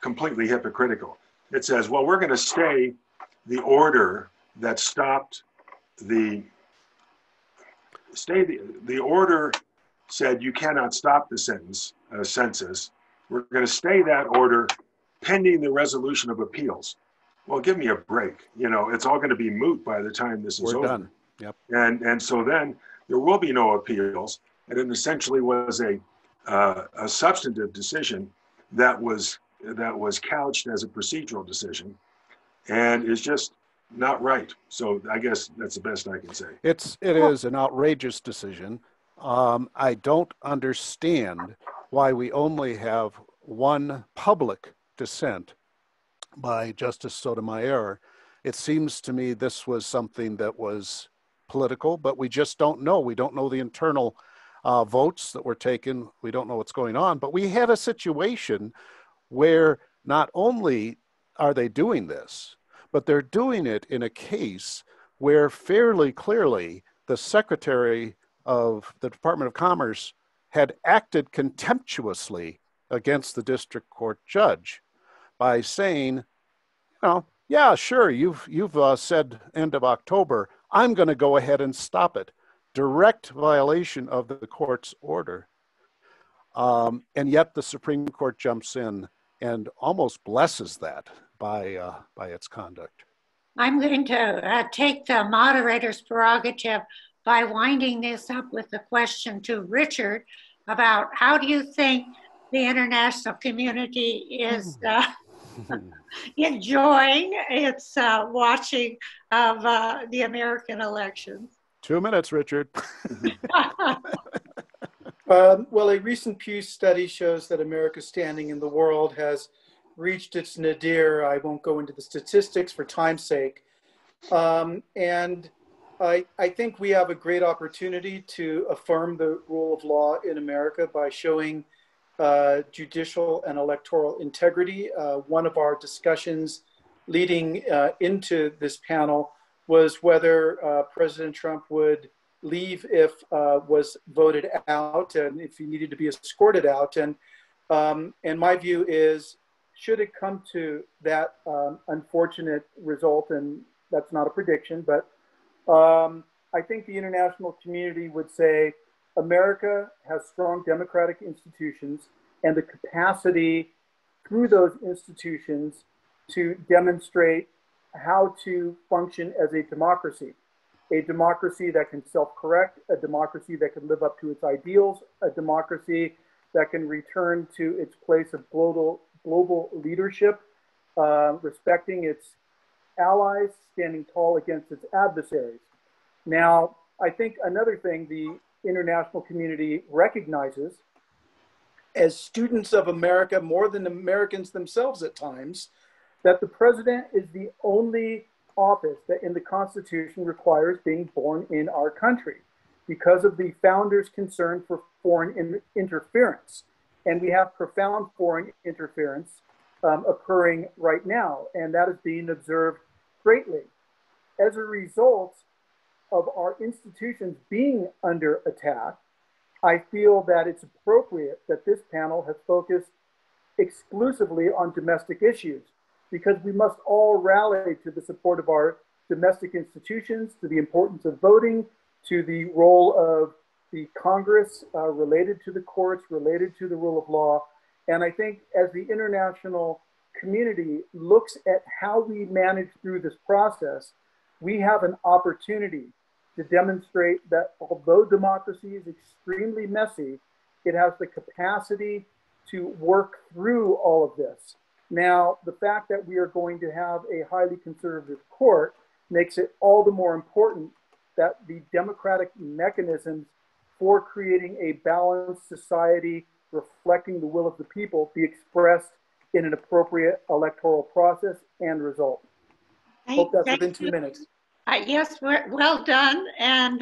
[SPEAKER 3] completely hypocritical. It says, well, we're going to stay the order that stopped the order said you cannot stop the census. We're going to stay that order pending the resolution of appeals. Well, give me a break. You know, it's all going to be moot by the time this is over.
[SPEAKER 4] We're done. Yep.
[SPEAKER 3] And so then there will be no appeals. And it essentially was a substantive decision that was couched as a procedural decision, and is just not right. So I guess that's the best I can say.
[SPEAKER 4] It is an outrageous decision. I don't understand why we only have one public dissent by Justice Sotomayor. It seems to me this was something that was political, but we just don't know. We don't know the internal votes that were taken. We don't know what's going on. But we had a situation where not only are they doing this, but they're doing it in a case where fairly clearly the Secretary of the Department of Commerce had acted contemptuously against the district court judge by saying, you know, yeah, sure, you've said end of October, I'm going to go ahead and stop it. Direct violation of the court's order. And yet the Supreme Court jumps in and almost blesses that by its conduct.
[SPEAKER 2] I'm going to take the moderator's prerogative by winding this up with a question to Richard about how do you think the international community is enjoying its watching of the American elections?
[SPEAKER 4] 2 minutes, Richard.
[SPEAKER 1] Well, a recent Pew study shows that America's standing in the world has reached its nadir. I won't go into the statistics for time's sake. And I think we have a great opportunity to affirm the rule of law in America by showing judicial and electoral integrity. One of our discussions leading into this panel was whether President Trump would leave if was voted out and if he needed to be escorted out. And my view is, should it come to that unfortunate result, and that's not a prediction, but I think the international community would say America has strong democratic institutions and the capacity through those institutions to demonstrate how to function as a democracy that can self-correct, a democracy that can live up to its ideals, a democracy that can return to its place of global leadership, respecting its allies, standing tall against its adversaries. Now, I think another thing the international community recognizes as students of America, more than Americans themselves at times, that the president is the only office that in the Constitution requires being born in our country because of the founders' concern for foreign interference. And we have profound foreign interference occurring right now, and that is being observed greatly. As a result of our institutions being under attack, I feel that it's appropriate that this panel has focused exclusively on domestic issues, because we must all rally to the support of our domestic institutions, to the importance of voting, to the role of the Congress related to the courts, related to the rule of law. And I think as the international community looks at how we manage through this process, we have an opportunity to demonstrate that although democracy is extremely messy, it has the capacity to work through all of this. Now, the fact that we are going to have a highly conservative court makes it all the more important that the democratic mechanisms for creating a balanced society reflecting the will of the people be expressed in an appropriate electoral process and result. Hope that's within 2 minutes.
[SPEAKER 2] Yes, well done. And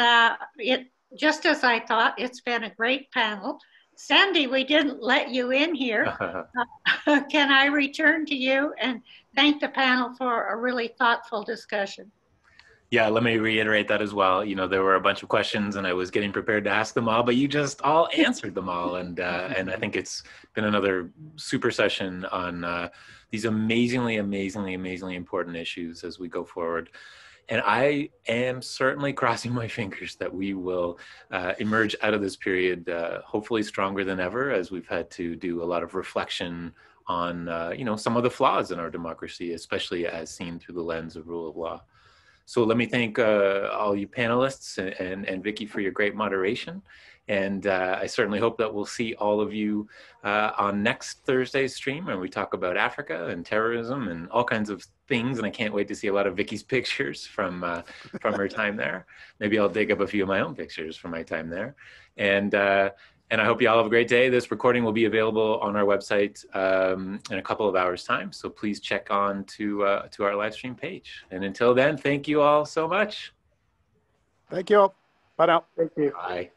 [SPEAKER 2] just as I thought, it's been a great panel. Sandy, we didn't let you in here. Can I return to you and thank the panel for a really thoughtful discussion?
[SPEAKER 5] Yeah, let me reiterate that as well. You know, there were a bunch of questions and I was getting prepared to ask them all, but you just all answered them all. And I think it's been another super session on these amazingly important issues as we go forward. And I am certainly crossing my fingers that we will emerge out of this period hopefully stronger than ever, as we've had to do a lot of reflection on, you know, some of the flaws in our democracy, especially as seen through the lens of rule of law. So let me thank all you panelists and Vicky for your great moderation. And I certainly hope that we'll see all of you on next Thursday's stream when we talk about Africa and terrorism and all kinds of things. And I can't wait to see a lot of Vicky's pictures from her time there. Maybe I'll dig up a few of my own pictures from my time there. And I hope you all have a great day. This recording will be available on our website in a couple of hours' time. So please check on to our live stream page. And until then, thank you all so much.
[SPEAKER 4] Thank you all. Bye now.
[SPEAKER 1] Thank you.
[SPEAKER 5] Bye.